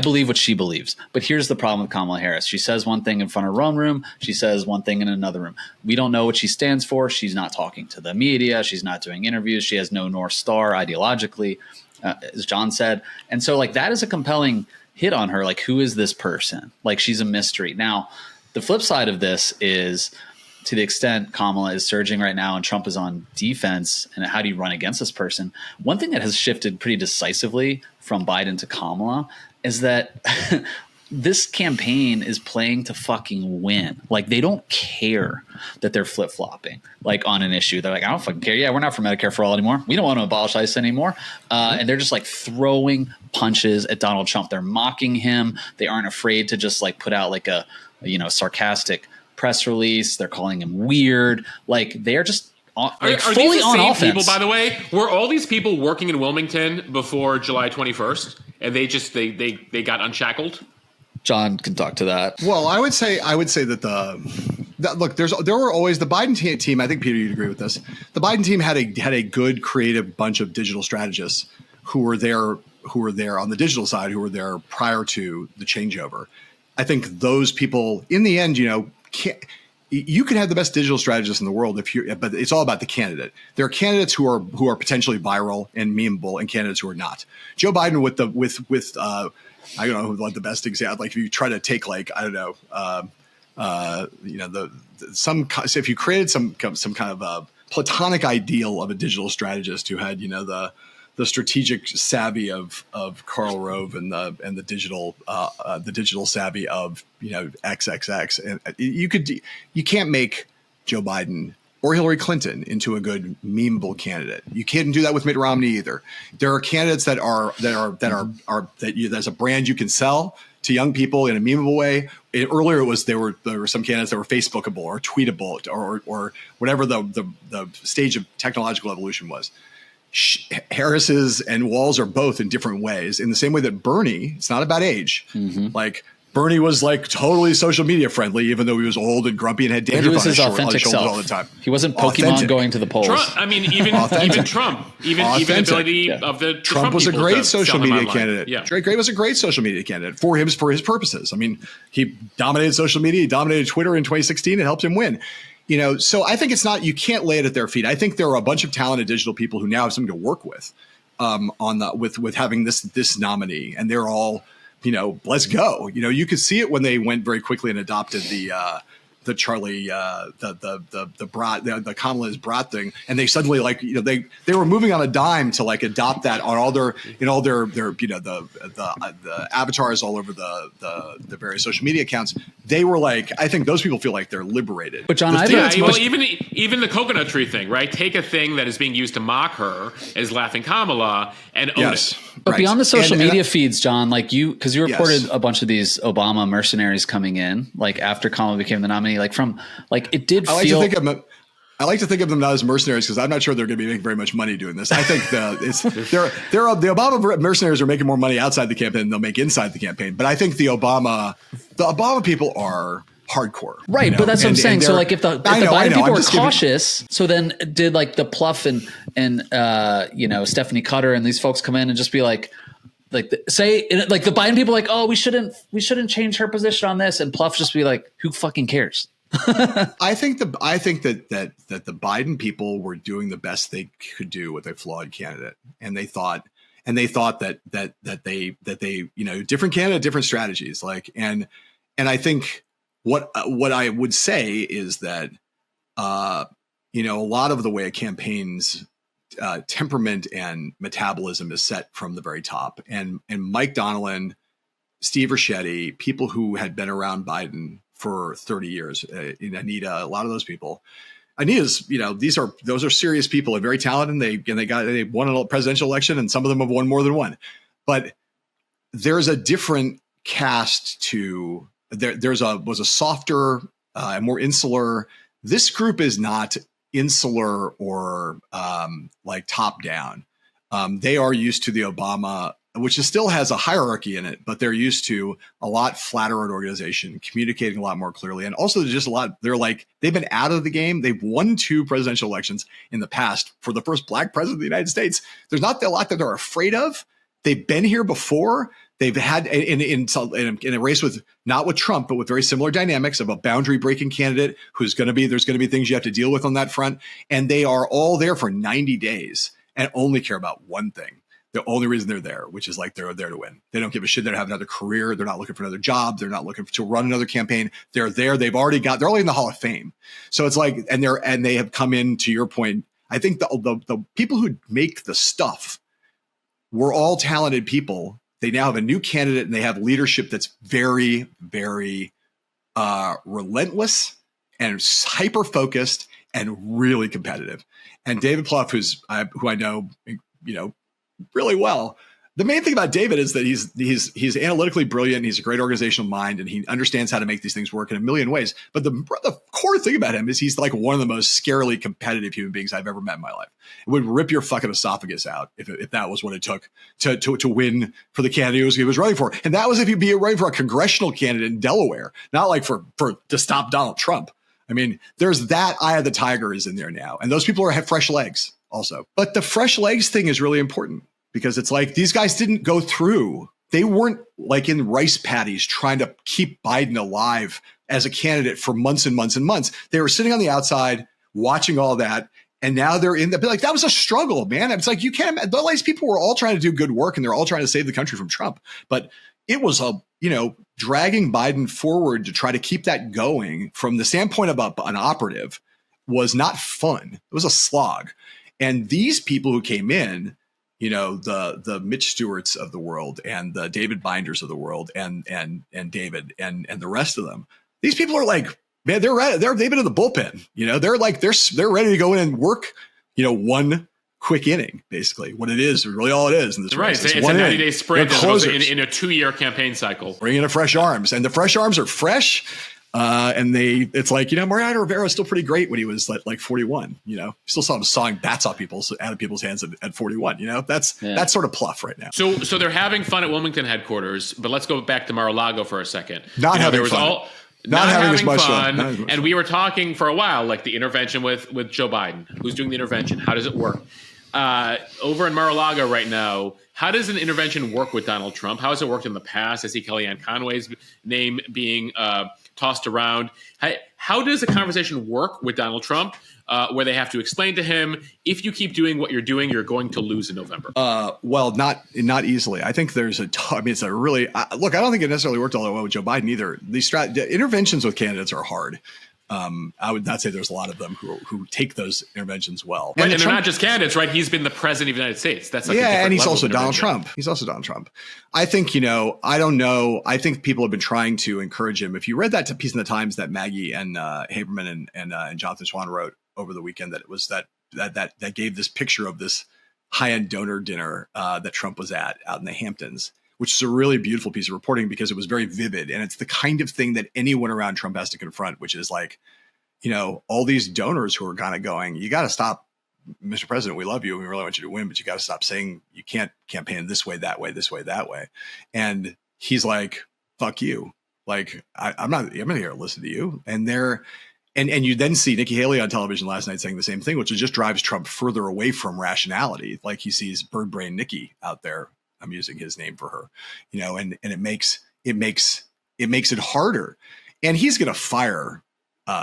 believe what she believes. But here's the problem with Kamala Harris. She says one thing in front of her own room. She says one thing in another room. We don't know what she stands for. She's not talking to the media. She's not doing interviews. She has no North Star ideologically, as John said. And so like that is a compelling hit on her. Like, who is this person? Like, she's a mystery. Now, the flip side of this is, to the extent Kamala is surging right now and Trump is on defense, and how do you run against this person? One thing that has shifted pretty decisively from Biden to Kamala is that this campaign is playing to fucking win. Like, they don't care that they're flip-flopping like on an issue. They're like, I don't fucking care. Yeah, we're not for Medicare for all anymore. We don't want to abolish ICE anymore. And they're just like throwing punches at Donald Trump. They're mocking him. They aren't afraid to just like put out like a sarcastic press release. They're calling him weird. Like, they're just are fully these the on same offense. people, by the way? Were all these people working in Wilmington before July 21st, and they just they got unshackled? John can talk to that. Well, I would say that look, there were always the Biden team. I think, Peter, you'd agree with this. The Biden team had a good, creative bunch of digital strategists who were there on the digital side, who were there prior to the changeover. I think those people, in the end, you can have the best digital strategists in the world but it's all about the candidate. There are candidates who are potentially viral and memeable, and candidates who are not. Joe Biden with I don't know what the best example. Like, if you try to take like, I don't know, if you created some kind of a platonic ideal of a digital strategist who had the strategic savvy of Karl Rove and the digital savvy of XXX, and you can't make Joe Biden or Hillary Clinton into a good memeable candidate. You can't do that with Mitt Romney either. There are candidates there's a brand you can sell to young people in a memeable way. Earlier, there were some candidates that were Facebookable or tweetable or whatever the stage of technological evolution was. Harris's and Walz are both in different ways. In the same way that Bernie, it's not about age. Mm-hmm. Like, Bernie was like totally social media friendly, even though he was old and grumpy and had dandruff on his shoulders all the time. He wasn't Pokemon going to the polls. Trump, I mean, even Trump, even ability of the Trump was a great social media candidate. Yeah. Gray was a great social media candidate for his purposes. I mean, he dominated social media. He dominated Twitter in 2016. It helped him win. So I think you can't lay it at their feet. I think there are a bunch of talented digital people who now have something to work with with having this nominee, and they're all, let's go. You could see it when they went very quickly and adopted the the Charlie the brat the Kamala's brat thing, and they suddenly they were moving on a dime to adopt that on all their the avatars all over the various social media accounts. They were I think those people feel like they're liberated. But John, even the coconut tree thing, right? Take a thing that is being used to mock her as laughing Kamala and own it. But beyond the social media feeds, John, because you reported a bunch of these Obama mercenaries coming in, after Kamala became the nominee, it did feel. I like to think of them not as mercenaries because I'm not sure they're going to be making very much money doing this. I think the Obama mercenaries are making more money outside the campaign than they'll make inside the campaign. But I think the Obama people are hardcore, right? But that's what I'm saying. So if the Biden people were cautious, so then did the Pluff and Stephanie Cutter and these folks come in and just be the Biden people we shouldn't change her position on this, and Pluff just be who fucking cares? I think that the Biden people were doing the best they could do with a flawed candidate, and they thought that they different candidate, different strategies, and I think what I would say is that a lot of the way a campaign's temperament and metabolism is set from the very top, and Mike Donilon, Steve Ricchetti, people who had been around Biden for 30 years, Anita, a lot of those people. Anita's, those are serious people and very talented. And they won a presidential election, and some of them have won more than one. But there's a different cast to was a softer, more insular. This group is not insular or top down. They are used to the Obama, which still has a hierarchy in it, but they're used to a lot flatter an organization, communicating a lot more clearly. And also just they've been out of the game. They've won 2 presidential elections in the past for the first Black president of the United States. There's not a lot that they're afraid of. They've been here before. They've had in a race not with Trump, but with very similar dynamics of a boundary breaking candidate there's going to be things you have to deal with on that front. And they are all there for 90 days and only care about one thing. The only reason they're there, which is they're there to win. They don't give a shit. They don't have another career. They're not looking for another job. They're not looking to run another campaign. They're there. They're already in the Hall of Fame. So it's and they have come in, to your point. I think the people who make the stuff were all talented people. They now have a new candidate and they have leadership that's very, very relentless and hyper focused and really competitive. And David Plouffe, who I know, really well. The main thing about David is that he's analytically brilliant. He's a great organizational mind, and he understands how to make these things work in a million ways. But the core thing about him is he's one of the most scarily competitive human beings I've ever met in my life. It would rip your fucking esophagus out if that was what it took to win for the candidate he was running for. And that was if he'd be running for a congressional candidate in Delaware, not to stop Donald Trump. I mean, there's that eye of the tiger is in there now, and those people have fresh legs also. But the fresh legs thing is really important. Because it's these guys didn't go through. They weren't in rice paddies trying to keep Biden alive as a candidate for months and months and months. They were sitting on the outside watching all that. And now they're in that was a struggle, man. It's you can't, these people were all trying to do good work and they're all trying to save the country from Trump. But it was dragging Biden forward to try to keep that going from the standpoint of an operative was not fun. It was a slog. And these people who came in, the Mitch Stewarts of the world and the David Binders of the world and David and the rest of them. These people are man, they've been in the bullpen. They're ready to go in and work, one quick inning, basically. What it is, really all it is in this race. It's a 90-day sprint in a 2-year campaign cycle. Bring in fresh arms, and the fresh arms are fresh. And it's Mariano Rivera is still pretty great when he was 41, you still saw him sawing bats out of people's hands at 41, that's sort of Plouffe right now. So they're having fun at Wilmington headquarters, but let's go back to Mar-a-Lago for a second. Not having as much fun. And we were talking for a while, the intervention with Joe Biden, who's doing the intervention. How does it work? Over in Mar-a-Lago right now, how does an intervention work with Donald Trump? How has it worked in the past? I see Kellyanne Conway's name being tossed around. How does a conversation work with Donald Trump where they have to explain to him, if you keep doing what you're doing, you're going to lose in November? Well, not easily. I think there's it's a really look. I don't think it necessarily worked all that well with Joe Biden either. The interventions with candidates are hard I would not say there's a lot of them who take those interventions well. Right, and they're not just candidates, right? He's been the president of the United States. That's like and he's also Donald Trump. He's also Donald Trump. I think, I don't know. I think people have been trying to encourage him. If you read that piece in the Times that Maggie and Haberman and Jonathan Swan wrote over the weekend, that it was that gave this picture of this high-end donor dinner that Trump was at out in the Hamptons, which is a really beautiful piece of reporting because it was very vivid. And it's the kind of thing that anyone around Trump has to confront, which is like, all these donors who are kind of going, you got to stop, Mr. President, we love you. We really want you to win, but you got to stop saying you can't campaign this way, that way, this way, that way. And he's like, fuck you. Like, I'm not here to listen to you. And and you then see Nikki Haley on television last night saying the same thing, which just drives Trump further away from rationality. Like he sees bird brain Nikki out there. I'm using his name for her, and it makes it harder. And he's going to fire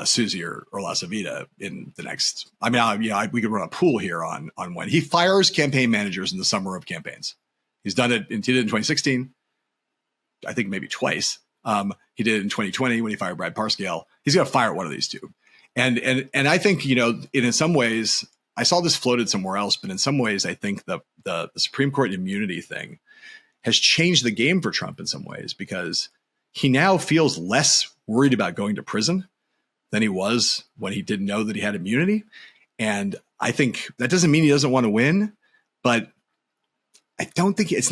Susie or La Savita in the next. I mean, we could run a pool here on when he fires campaign managers in the summer of campaigns. He's done it. He did it in 2016. I think maybe twice. He did it in 2020 when he fired Brad Parscale. He's going to fire one of these two. And I think, in some ways, I saw this floated somewhere else, but in some ways, I think the Supreme Court immunity thing has changed the game for Trump in some ways, because he now feels less worried about going to prison than he was when he didn't know that he had immunity. And I think that doesn't mean he doesn't want to win, but I don't think it's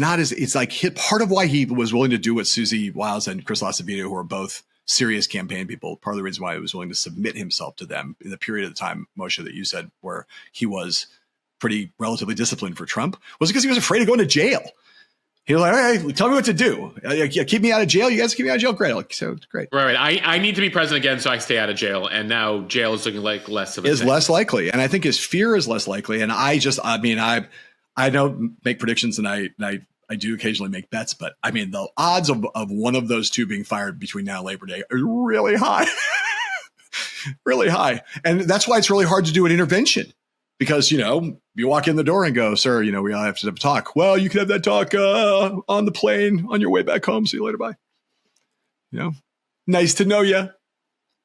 like part of why he was willing to do what Susie Wiles and Chris LaCivita, who are both serious campaign people, part of the reason why he was willing to submit himself to them in the period of the time, Moshe, that you said, where he was pretty relatively disciplined for Trump, was because he was afraid of going to jail. He was like, all right, tell me what to do. Keep me out of jail. You guys keep me out of jail. Great. Like, so great. Right. I need to be president again, so I stay out of jail. And now jail is looking like less of a thing. Less likely. And I think his fear is less likely. And I don't make predictions, and I do occasionally make bets, but I mean, the odds of one of those two being fired between now and Labor Day are really high, really high. And that's why it's really hard to do an intervention, because, you walk in the door and go, sir, we all have to have a talk. Well, you can have that talk on the plane on your way back home. See you later. Bye. Nice to know you.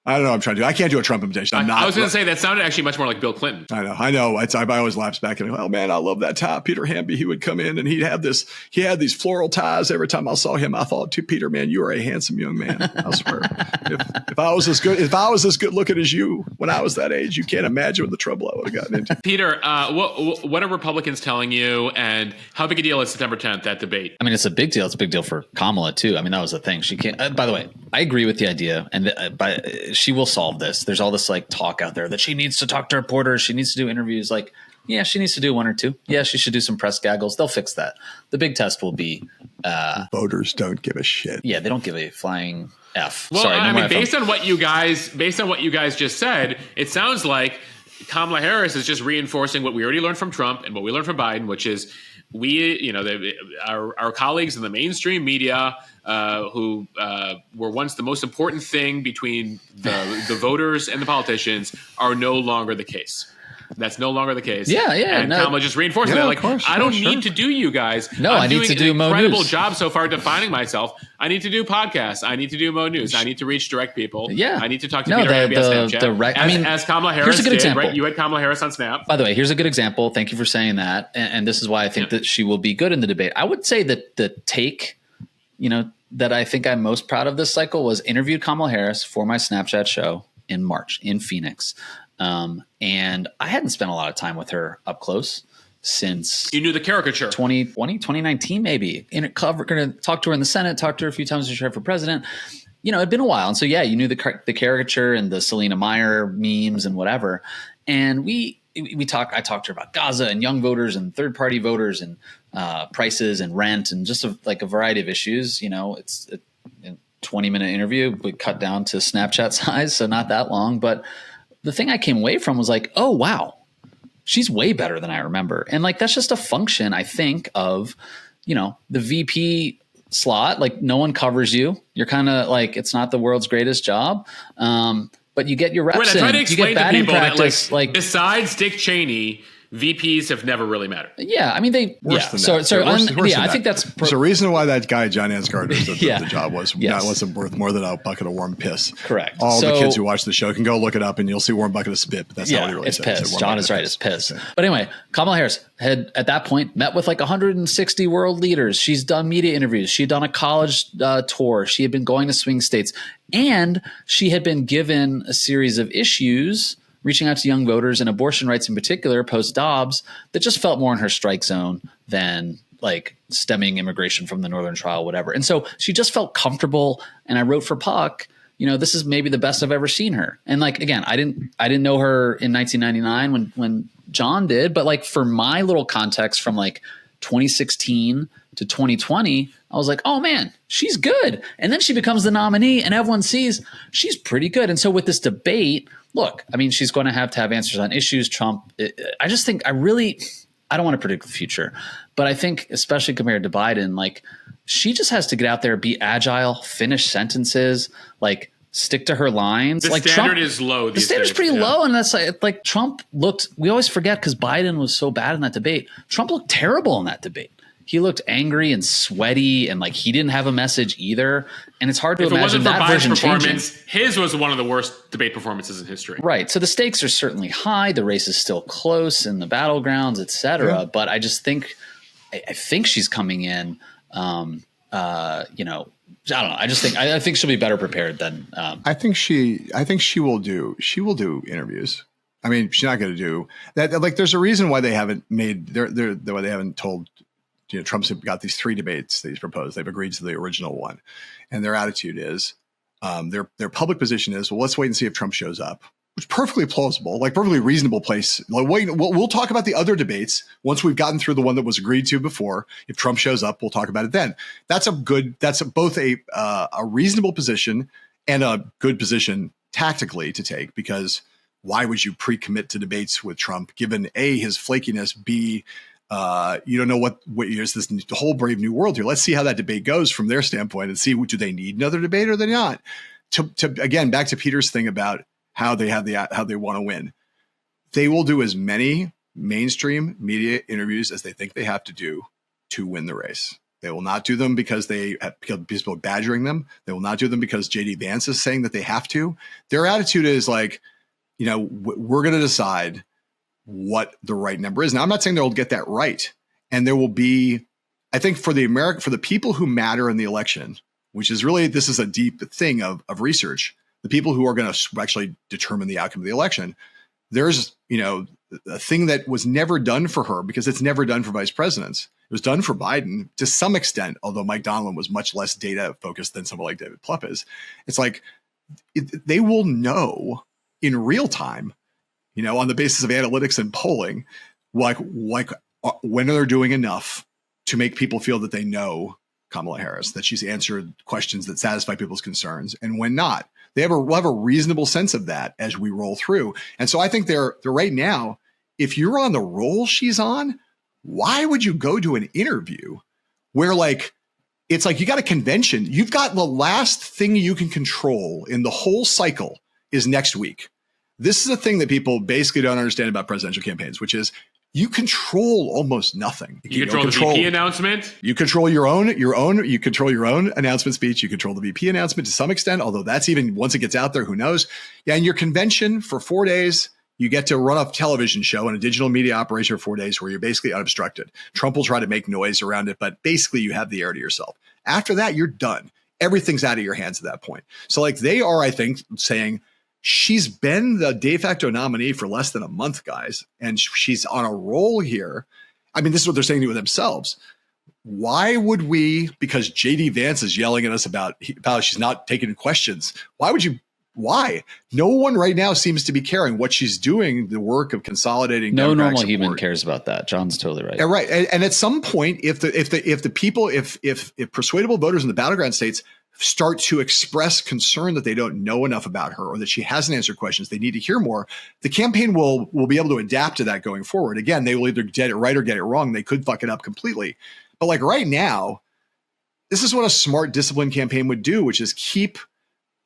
I don't know what I'm trying to do. I can't do a Trump imitation. I was going to say that sounded actually much more like Bill Clinton. I know. I always laugh back and go, oh man, I love that tie. Peter Hamby, he would come in and he had these floral ties. Every time I saw him, I thought, to Peter, man, you are a handsome young man. I swear. if I was as good looking as you when I was that age, you can't imagine the trouble I would have gotten into. Peter, what are Republicans telling you, and how big a deal is September 10th, that debate? I mean, it's a big deal. It's a big deal for Kamala too. I mean, that was the thing. She can't. By the way, I agree with the idea, and she will solve this. There's all this like talk out there that she needs to talk to reporters. She needs to do interviews. Like, yeah, she needs to do one or two. Yeah, she should do some press gaggles. They'll fix that. The big test will be voters don't give a shit. Yeah, they don't give a flying F. Well, sorry, I mean, based on what you guys just said, it sounds like Kamala Harris is just reinforcing what we already learned from Trump and what we learned from Biden, which is our colleagues in the mainstream media who were once the most important thing between the voters and the politicians are no longer the case. That's no longer the case. Yeah. And Kamala just reinforcing that. Like, course, I don't need to do you guys. No, I need to do Mo News. I'm doing an incredible job so far defining myself. I need to do podcasts. I need to do Mo News. I need to reach direct people. Yeah. I need to talk to Peter Hamby on Snapchat. As Kamala Harris did, example. Right? You had Kamala Harris on Snap. By the way, here's a good example. Thank you for saying that. And this is why I think that she will be good in the debate. I would say that the take, that I think I'm most proud of this cycle was interviewed Kamala Harris for my Snapchat show in March in Phoenix. And I hadn't spent a lot of time with her up close since you knew the caricature 2020, 2019, maybe going to talk to her in the Senate, talked to her a few times as she ran for president. It'd been a while. And so, yeah, you knew the caricature and the Selena Meyer memes and whatever. And I talked to her about Gaza and young voters and third party voters and, prices and rent and just a variety of issues. It's a 20-minute interview, we cut down to Snapchat size. So not that long, but the thing I came away from was like, oh, wow, she's way better than I remember. And like, that's just a function, I think, of, the VP slot. Like, no one covers you. You're kind of like, it's not the world's greatest job. But you get your reps in. I try to explain to people practice, that, like, besides Dick Cheney, VPs have never really mattered. Yeah, I mean Worse than that. I think that's there's a reason why that guy John Ansgard the job was yes. wasn't worth more than a bucket of warm piss. Correct. All the kids who watch the show can go look it up, and you'll see warm bucket of spit. But that's not what he really it's said. piss. John is right. It's piss. But anyway, Kamala Harris had at that point met with like 160 world leaders. She's done media interviews. She had done a college tour. She had been going to swing states, and she had been given a series of issues reaching out to young voters and abortion rights in particular post Dobbs that just felt more in her strike zone than like stemming immigration from the Northern Trial, whatever. And so she just felt comfortable. And I wrote for Puck, this is maybe the best I've ever seen her. And like, again, I didn't know her in 1999 when John did, but like for my little context from like 2016 to 2020, I was like, oh man, she's good. And then she becomes the nominee and everyone sees she's pretty good. And so with this debate, look, I mean, she's going to have answers on issues. Trump, I just think I don't want to predict the future, but I think especially compared to Biden, like she just has to get out there, be agile, finish sentences, like stick to her lines. The like standard Trump, is low. The standard's pretty low. And that's like Trump looked, we always forget because Biden was so bad in that debate. Trump looked terrible in that debate. He looked angry and sweaty, and like he didn't have a message either. And it's hard to imagine that version changing. His was one of the worst debate performances in history. Right. So the stakes are certainly high. The race is still close in the battlegrounds, et cetera. Yeah. But I just think, I think she's coming in. I don't know. I think she'll be better prepared than. I think she will do interviews. I mean, she's not going to do that. Like, there's a reason why they haven't made why they haven't told. Trump's got these 3 debates that he's proposed. They've agreed to the original one. And their attitude is, their public position is, well, let's wait and see if Trump shows up, which is perfectly plausible, like perfectly reasonable place. Like, we'll talk about the other debates once we've gotten through the one that was agreed to before. If Trump shows up, we'll talk about it then. That's both a reasonable position and a good position tactically to take, because why would you pre-commit to debates with Trump given A, his flakiness, B, you don't know what is this whole brave new world here. Let's see how that debate goes from their standpoint and see, do they need another debate or they not? To again, back to Peter's thing about how they want to win. They will do as many mainstream media interviews as they think they have to do to win the race. They will not do them because people are badgering them. They will not do them because JD Vance is saying that they have to. Their attitude is like, we're going to decide what the right number is. Now, I'm not saying they'll get that right. And there will be, I think for the people who matter in the election, which is really, this is a deep thing of research, the people who are going to actually determine the outcome of the election, there's, a thing that was never done for her because it's never done for vice presidents. It was done for Biden to some extent, although Mike Donilon was much less data focused than someone like David Plouffe is. It's like, they will know in real time, on the basis of analytics and polling, like when they're doing enough to make people feel that they know Kamala Harris, that she's answered questions that satisfy people's concerns, and when not. We'll have a reasonable sense of that as we roll through. And so I think they're right now, if you're on the roll she's on, why would you go to an interview where it's like you got a convention, you've got the last thing you can control in the whole cycle is next week. This is a thing that people basically don't understand about presidential campaigns, which is you control almost nothing. You control the VP announcement. You control you control your own announcement speech. You control the VP announcement to some extent, although that's even once it gets out there, who knows? Yeah. And your convention for 4 days, you get to run a television show and a digital media operation for 4 days where you're basically unobstructed. Trump will try to make noise around it, but basically you have the air to yourself. After that, you're done. Everything's out of your hands at that point. So they are, I think, saying, she's been the de facto nominee for less than a month, guys, and she's on a roll here. I mean, this is what they're saying to themselves. Why would we, because JD Vance is yelling at us about she's not taking questions. Why? No one right now seems to be caring what she's doing, the work of consolidating. No normal human cares about that. John's totally right. Yeah, right. And at some point, if persuadable voters in the battleground states start to express concern that they don't know enough about her or that she hasn't answered questions, they need to hear more, the campaign will be able to adapt to that going forward. Again, they will either get it right or get it wrong. They could fuck it up completely. But right now, this is what a smart, disciplined campaign would do, which is keep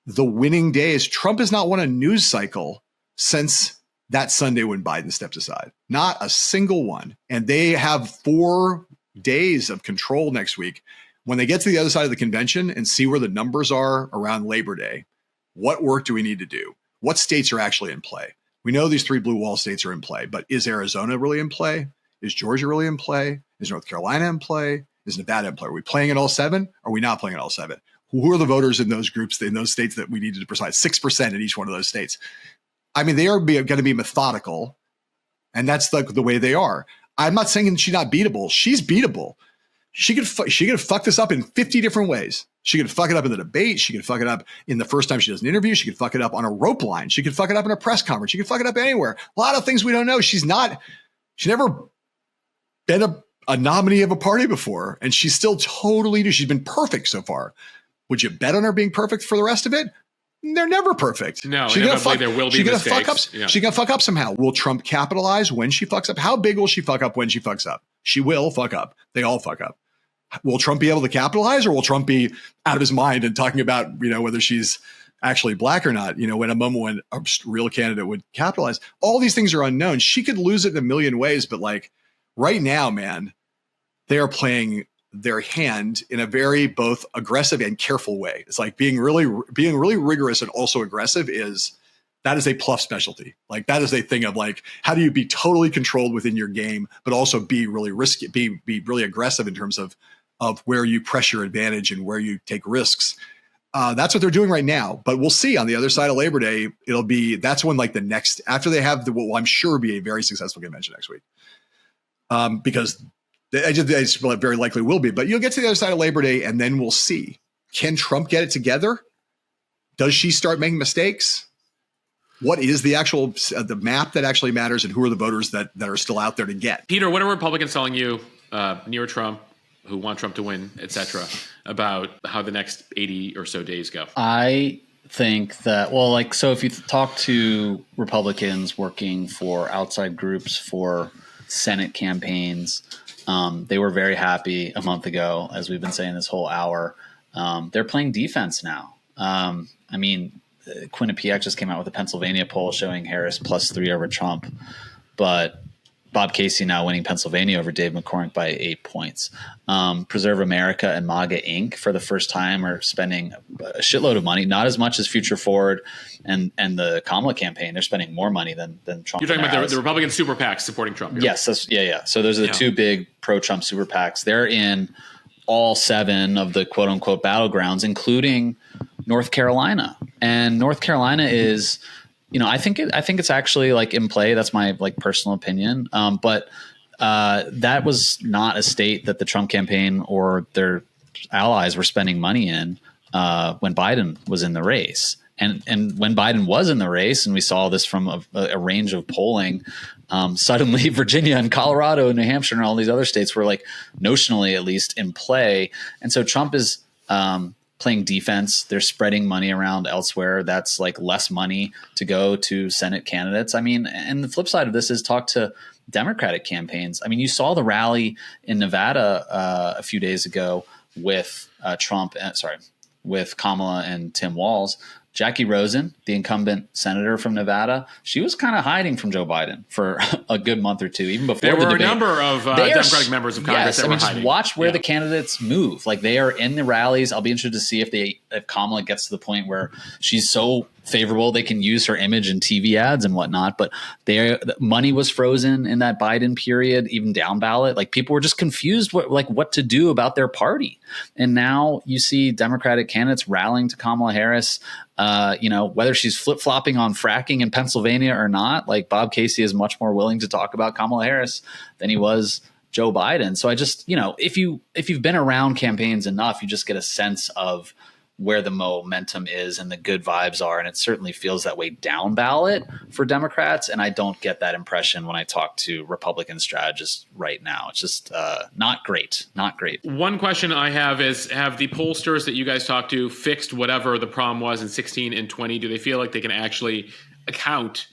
the winning days. Trump has not won a news cycle since that Sunday when Biden stepped aside. Not a single one. And they have 4 days of control next week. When they get to the other side of the convention and see where the numbers are around Labor Day, what work do we need to do? What states are actually in play? We know these 3 blue wall states are in play, but is Arizona really in play? Is Georgia really in play? Is North Carolina in play? Is Nevada in play? Are we playing in all 7? Are we not playing in all 7? Who are the voters in those groups, in those states that we needed to precise? 6% in each one of those states. I mean, they are going to be methodical, and that's the way they are. I'm not saying she's not beatable. She's beatable. She could fuck this up in 50 different ways. She could fuck it up in the debate. She could fuck it up in the first time she does an interview. She could fuck it up on a rope line. She could fuck it up in a press conference. She could fuck it up anywhere. A lot of things we don't know. She's never been a nominee of a party before, and she's still totally new. She's been perfect so far. Would you bet on her being perfect for the rest of it? They're never perfect. No, inevitably there will be mistakes. She's going to fuck up somehow. Will Trump capitalize when she fucks up? How big will she fuck up when she fucks up? She will fuck up. They all fuck up. Will Trump be able to capitalize, or will Trump be out of his mind and talking about, whether she's actually black or not, when a moment when a real candidate would capitalize? All these things are unknown. She could lose it in a million ways, but like right now, man, they are playing their hand in a very both aggressive and careful way. It's like being really rigorous and also aggressive that is a Pluff specialty. Like that is a thing of like, how do you be totally controlled within your game, but also be really risky, be really aggressive in terms of where you press your advantage and where you take risks. That's what they're doing right now, but we'll see on the other side of Labor Day. That's when like the next, after they have what will I'm sure be a very successful convention next week. Because I just very likely will be, but you'll get to the other side of Labor Day and then we'll see. Can Trump get it together? Does she start making mistakes? What is the actual the map that actually matters, and who are the voters that are still out there to get? Peter, what are Republicans telling you near Trump, who want Trump to win, et cetera, about how the next 80 or so days go? I think that, so if you talk to Republicans working for outside groups for Senate campaigns, they were very happy a month ago, as we've been saying this whole hour. They're playing defense now. Quinnipiac just came out with a Pennsylvania poll showing Harris +3 over Trump, but Bob Casey now winning Pennsylvania over Dave McCormick by 8 points. Preserve America and MAGA Inc. for the first time are spending a shitload of money, not as much as Future Forward and the Kamala campaign. They're spending more money than Trump. You're talking about the Republican super PACs supporting Trump. Here. Yes. Yeah. So those are the 2 big pro-Trump super PACs. They're in all 7 of the quote unquote battlegrounds, including North Carolina. And North Carolina is, I think it's actually like in play. That's my personal opinion. But that was not a state that the Trump campaign or their allies were spending money in when Biden was in the race. And when Biden was in the race, and we saw this from a range of polling, suddenly Virginia and Colorado and New Hampshire and all these other states were like notionally at least in play. And so Trump is playing defense. They're spreading money around elsewhere. That's like less money to go to Senate candidates. And the flip side of this is talk to Democratic campaigns. You saw the rally in Nevada a few days ago with with Kamala and Tim Walz. Jackie Rosen, the incumbent senator from Nevada, she was kind of hiding from Joe Biden for a good month or 2, even before there the debate. There were a number of Democratic members of Congress that were hiding. Just watch where the candidates move. Like they are in the rallies. I'll be interested to see if Kamala gets to the point where she's so favorable they can use her image in TV ads and whatnot. But money was frozen in that Biden period, even down ballot. Like people were just confused what to do about their party. And now you see Democratic candidates rallying to Kamala Harris. Whether she's flip-flopping on fracking in Pennsylvania or not, like Bob Casey is much more willing to talk about Kamala Harris than he was Joe Biden. So I just, if you've been around campaigns enough, you just get a sense of where the momentum is and the good vibes are. And it certainly feels that way down ballot for Democrats. And I don't get that impression when I talk to Republican strategists right now. It's just not great. One question I have is, have the pollsters that you guys talked to fixed whatever the problem was in 16 and 20? Do they feel like they can actually account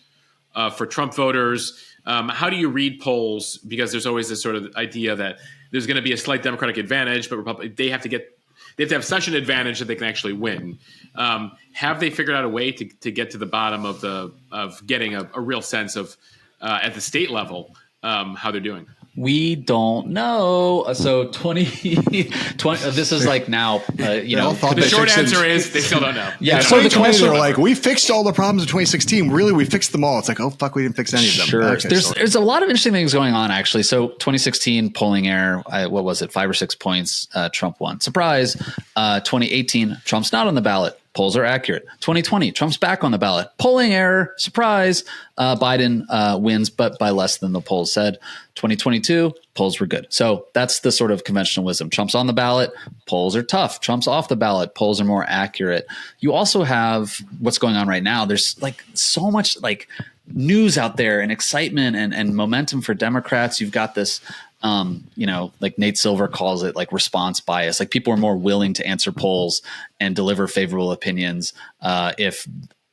for Trump voters? How do you read polls? Because there's always this sort of idea that there's going to be a slight Democratic advantage, but they have to get they have to have such an advantage that they can actually win. Have they figured out a way to get to the bottom of getting a real sense of at the state level how they're doing? We don't know. So 20, this is like now, the short answer is they still don't know. Yeah. So the 2020, they're like, we fixed all the problems in 2016. Really, we fixed them all. It's like, oh, fuck, we didn't fix any of them. Sure. Okay, there's a lot of interesting things going on, actually. So 2016 polling error, what was it? 5 or 6 points. Trump won. Surprise. 2018, Trump's not on the ballot. Polls are accurate. 2020, Trump's back on the ballot. Polling error, surprise. Biden wins, but by less than the polls said. 2022, polls were good. So that's the sort of conventional wisdom. Trump's on the ballot, polls are tough. Trump's off the ballot, polls are more accurate. You also have what's going on right now. There's like so much like news out there and excitement and momentum for Democrats. You've got this like Nate Silver calls it like response bias. Like people are more willing to answer polls and deliver favorable opinions if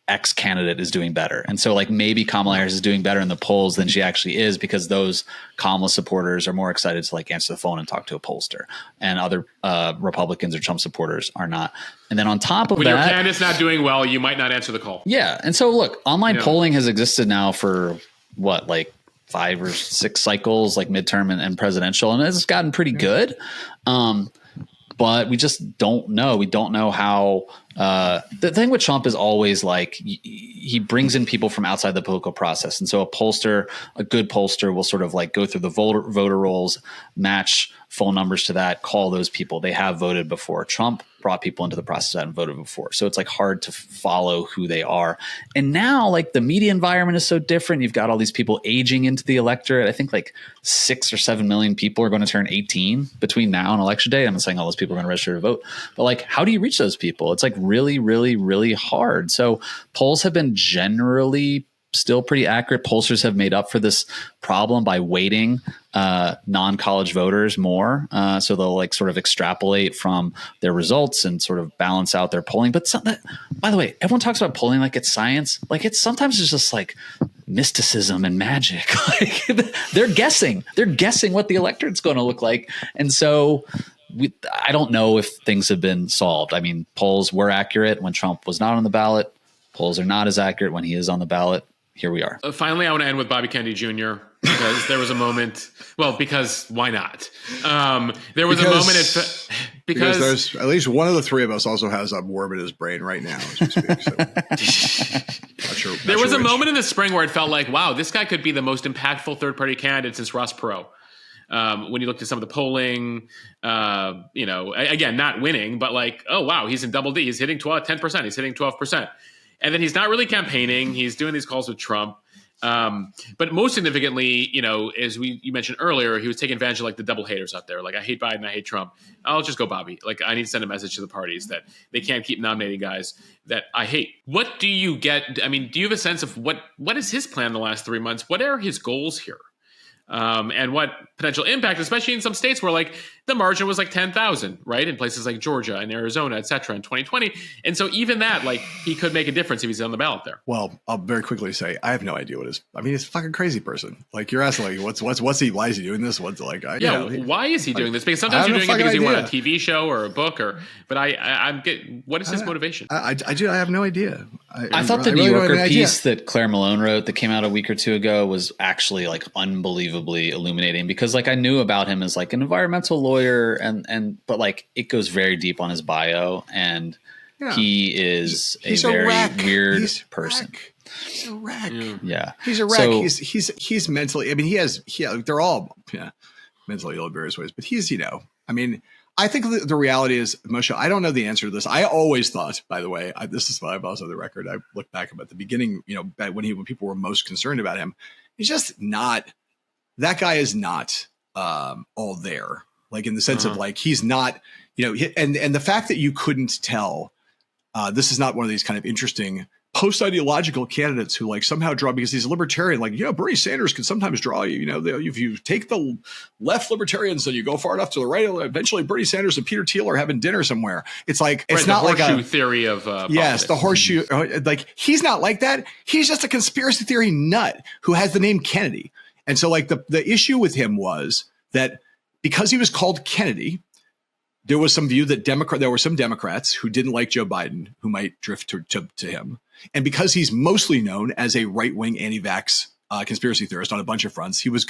X candidate is doing better. And so like maybe Kamala Harris is doing better in the polls than she actually is because those Kamala supporters are more excited to like answer the phone and talk to a pollster, and other Republicans or Trump supporters are not. And then on top of when that, your candidate's not doing well, you might not answer the call. Yeah. And so look, online polling has existed now for what, like 5 or 6 cycles, like midterm and presidential, and it's gotten pretty good. But we just don't know. We don't know how. The thing with Trump is always like he brings in people from outside the political process, and so a good pollster, will sort of like go through the voter rolls, match phone numbers to that, call those people. They have voted before. Trump brought people into the process that hadn't voted before, so it's like hard to follow who they are. And now, like the media environment is so different. You've got all these people aging into the electorate. I think like 6 or 7 million people are going to turn 18 between now and election day. I'm not saying all those people are going to register to vote, but like, how do you reach those people? It's like really, really, really hard. So polls have been generally still pretty accurate. Pollsters have made up for this problem by weighting non-college voters more. So they'll like sort of extrapolate from their results and sort of balance out their polling. But by the way, everyone talks about polling like it's science. Like sometimes it's just like mysticism and magic. Like they're guessing what the electorate's going to look like. And so I don't know if things have been solved. I mean, polls were accurate when Trump was not on the ballot. Polls are not as accurate when he is on the ballot. Here we are. Finally, I want to end with Bobby Kennedy Jr. because there was a moment. Well, because why not? There was a moment because there's at least one of the three of us also has a worm in his brain right now as we speak. So. There was a moment in the spring where it felt like, wow, this guy could be the most impactful third-party candidate since Ross Perot. When you looked at some of the polling, again, not winning, but like, oh, wow, he's in double D. He's hitting 10%. He's hitting 12%. And then he's not really campaigning. He's doing these calls with Trump. But most significantly, as you mentioned earlier, he was taking advantage of like the double haters out there. Like, I hate Biden, I hate Trump. I'll just go Bobby. Like, I need to send a message to the parties that they can't keep nominating guys that I hate. What do you get? I mean, do you have a sense of what is his plan in the last 3 months? What are his goals here? And what potential impact, especially in some states where like the margin was like 10,000, right? In places like Georgia and Arizona, et cetera, in 2020. And so even that, like he could make a difference if he's on the ballot there. Well, I'll very quickly say, I have no idea he's a fucking crazy person. Like you're asking like, why is he doing this? What's like, why is he doing this? Because sometimes you're doing it because you want a TV show or a book what is his motivation? I have no idea. I thought the New Yorker piece that Claire Malone wrote that came out a week or two ago was actually like unbelievably illuminating, because like I knew about him as like an environmental lawyer but like it goes very deep on his bio, and he is he's a very weird person. He's a wreck. Yeah. He's a wreck. So, he's mentally, I mean, they're all mentally ill in various ways, but he's, I think the reality is, Moshe, I don't know the answer to this. I always thought, by the way, this is what I've also the record. I look back about the beginning, when people were most concerned about him, he's just not, that guy is not all there. Like in the sense of like, he's not, and the fact that you couldn't tell, this is not one of these kind of interesting post-ideological candidates who like somehow draw, because he's a libertarian, like, Bernie Sanders can sometimes draw you, if you take the left libertarians and you go far enough to the right, eventually Bernie Sanders and Peter Thiel are having dinner somewhere. It's like, it's not like a theory of yes, the horseshoe, like he's not like that. He's just a conspiracy theory nut who has the name Kennedy. And so like the issue with him was that because he was called Kennedy, there was some view that there were some Democrats who didn't like Joe Biden who might drift to him. And because he's mostly known as a right-wing anti-vax conspiracy theorist on a bunch of fronts, he was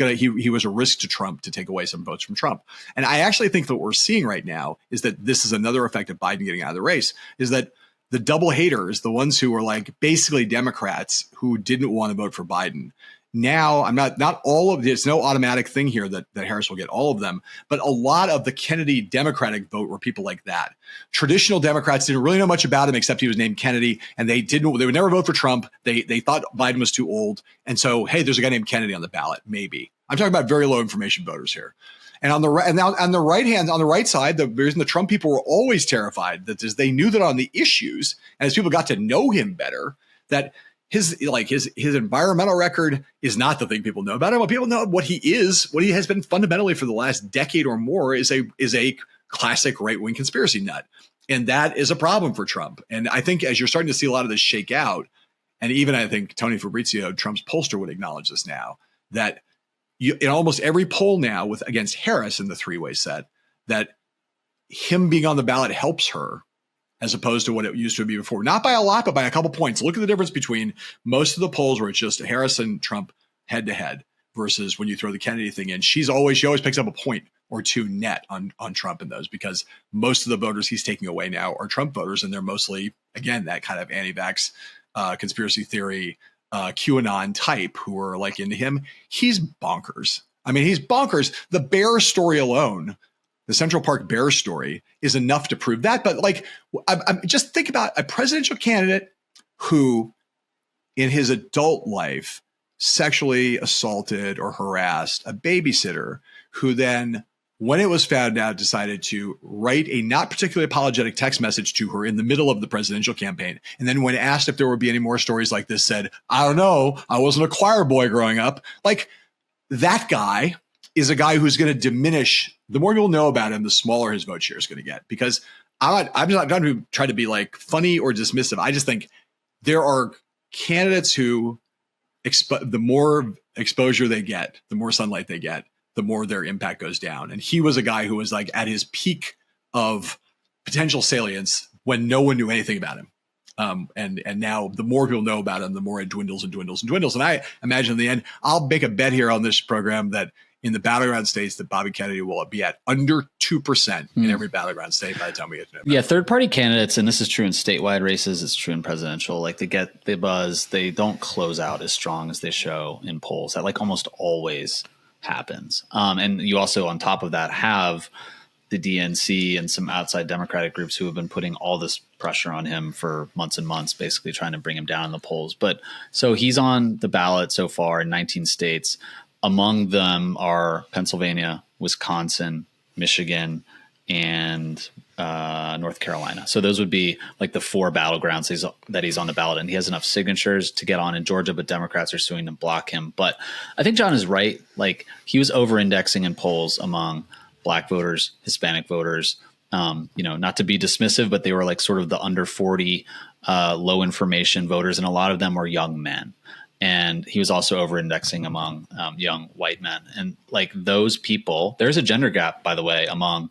a risk to Trump to take away some votes from Trump. And I actually think that what we're seeing right now is that this is another effect of Biden getting out of the race, is that the double haters, the ones who were like basically Democrats who didn't want to vote for Biden. Now, I'm not all of it's no automatic thing here that Harris will get all of them, but a lot of the Kennedy Democratic vote were people like that. Traditional Democrats didn't really know much about him except he was named Kennedy, and they would never vote for Trump. They thought Biden was too old. And so, hey, there's a guy named Kennedy on the ballot, maybe. I'm talking about very low information voters here. And on the right side, the reason the Trump people were always terrified that is they knew that on the issues, and as people got to know him better, that his environmental record is not the thing people know about him. What people know what he has been fundamentally for the last decade or more is a classic right-wing conspiracy nut. And that is a problem for Trump. And I think as you're starting to see a lot of this shake out, and even I think Tony Fabrizio, Trump's pollster, would acknowledge this now, that in almost every poll now against Harris in the three-way set, that him being on the ballot helps her as opposed to what it used to be before. Not by a lot, but by a couple points. Look at the difference between most of the polls where it's just Harris and Trump head to head versus when you throw the Kennedy thing in. She always picks up a point or two net on Trump in those, because most of the voters he's taking away now are Trump voters. And they're mostly, again, that kind of anti-vax conspiracy theory, QAnon type who are like into him. He's bonkers. I mean, he's bonkers. The Bear story alone, the Central Park Bear story, is enough to prove that. But like, I'm just think about a presidential candidate who in his adult life sexually assaulted or harassed a babysitter who then, when it was found out, decided to write a not particularly apologetic text message to her in the middle of the presidential campaign. And then when asked if there would be any more stories like this, said, I don't know, I wasn't a choir boy growing up. Like, that guy is a guy who's going to diminish. The more people know about him, the smaller his vote share is going to get. Because I'm not going to try to be like funny or dismissive. I just think there are candidates who the more exposure they get, the more sunlight they get, the more their impact goes down. And he was a guy who was like at his peak of potential salience when no one knew anything about him. And now the more people know about him, the more it dwindles and dwindles and dwindles. And I imagine in the end, I'll make a bet here on this program that in the battleground states that Bobby Kennedy will be at under 2% in every battleground state by the time we get to November. Yeah, third-party candidates, and this is true in statewide races, it's true in presidential, like they get the buzz, they don't close out as strong as they show in polls. That like almost always happens. And you also, on top of that, have the DNC and some outside Democratic groups who have been putting all this pressure on him for months and months, basically trying to bring him down in the polls. But so he's on the ballot so far in 19 states. Among them are Pennsylvania, Wisconsin, Michigan, and North Carolina. So those would be like the four battlegrounds that he's on the ballot. And he has enough signatures to get on in Georgia, but Democrats are suing to block him. But I think John is right. Like, he was over-indexing in polls among Black voters, Hispanic voters, not to be dismissive, but they were like sort of the under 40 low information voters. And a lot of them were young men. And he was also over-indexing among young white men. And like those people, there's a gender gap, by the way, among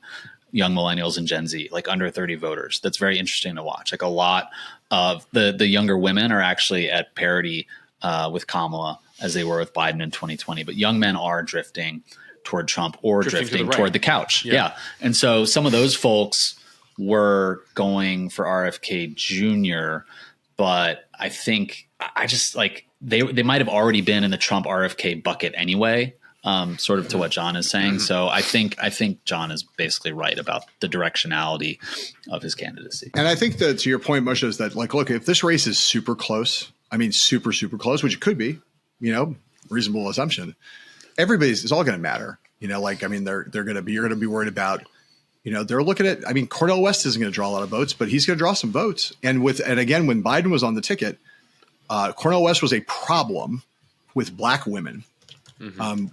young millennials and Gen Z, like under 30 voters. That's very interesting to watch. Like a lot of the younger women are actually at parity with Kamala as they were with Biden in 2020. But young men are drifting toward Trump or drifting toward the couch. Yeah. And so some of those folks were going for RFK Jr., but I think I just like they might have already been in the Trump RFK bucket anyway, sort of to what John is saying. So I think John is basically right about the directionality of his candidacy. And I think that to your point, Moshe, is that like, look, if this race is super close, I mean, super, super close, which it could be, reasonable assumption, it's all going to matter. You're going to be worried about, they're looking at, Cornel West isn't going to draw a lot of votes, but he's going to draw some votes. And again, when Biden was on the ticket, Cornel West was a problem with Black women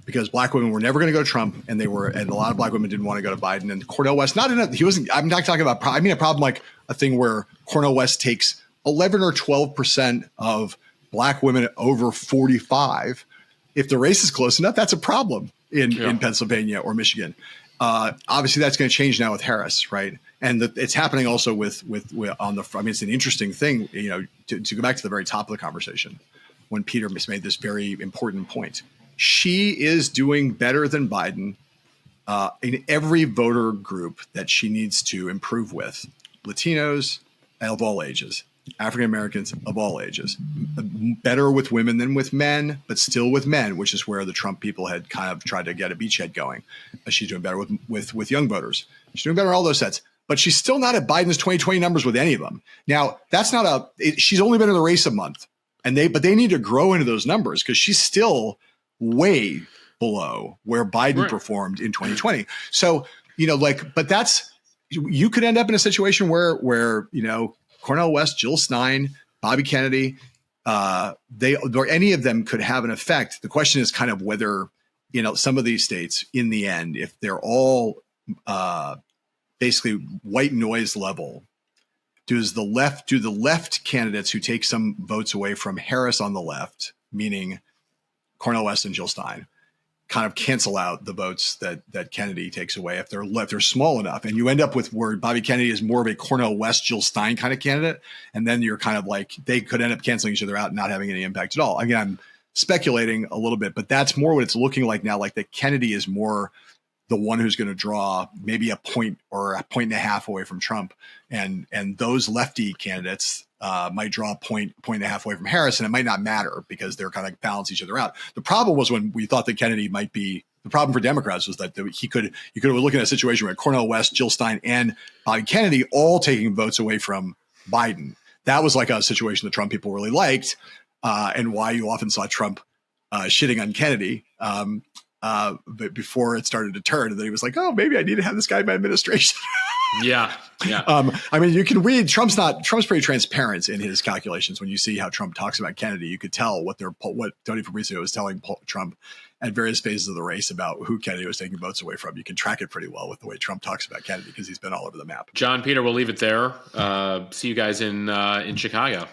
because Black women were never going to go to Trump, and a lot of Black women didn't want to go to Biden. And Cornel West, I'm not talking about, a problem like a thing where Cornel West takes 11 or 12% of Black women over 45. If the race is close enough, that's a problem in Pennsylvania or Michigan. Obviously, that's going to change now with Harris, right? And it's happening also with on the. I mean, it's an interesting thing, to go back to the very top of the conversation when Peter made this very important point. She is doing better than Biden in every voter group that she needs to improve with. Latinos of all ages, African Americans of all ages, better with women than with men, but still with men, which is where the Trump people had kind of tried to get a beachhead going. She's doing better with young voters. She's doing better in all those sets, but she's still not at Biden's 2020 numbers with any of them. Now, that's not she's only been in the race a month, but they need to grow into those numbers because she's still way below where Biden performed in 2020. So, but you could end up in a situation where Cornel West, Jill Stein, Bobby Kennedy, any of them could have an effect. The question is kind of whether, some of these states in the end, if they're all basically white noise level, do the left candidates who take some votes away from Harris on the left, meaning Cornel West and Jill Stein, kind of cancel out the votes that Kennedy takes away if they're small enough, and you end up with where Bobby Kennedy is more of a Cornel West, Jill Stein kind of candidate, and then you're kind of like they could end up canceling each other out and not having any impact at all. Again, I'm speculating a little bit, but that's more what it's looking like now. Like that Kennedy is more the one who's going to draw maybe a point or a point and a half away from Trump, and those lefty candidates might draw a point and a half away from Harris, and it might not matter because they're kind of balance each other out. The problem was when we thought that Kennedy might be the problem for Democrats was that you could have looking at a situation where Cornel West, Jill Stein, and Bobby Kennedy all taking votes away from Biden. That was like a situation that Trump people really liked, and why you often saw Trump shitting on Kennedy. But before it started to turn, and then he was like, "Oh, maybe I need to have this guy in my administration." Yeah. I mean, you can read Trump's pretty transparent in his calculations. When you see how Trump talks about Kennedy, you could tell what Tony Fabrizio was telling Trump at various phases of the race about who Kennedy was taking votes away from. You can track it pretty well with the way Trump talks about Kennedy because he's been all over the map. John, Peter, we'll leave it there. See you guys in Chicago.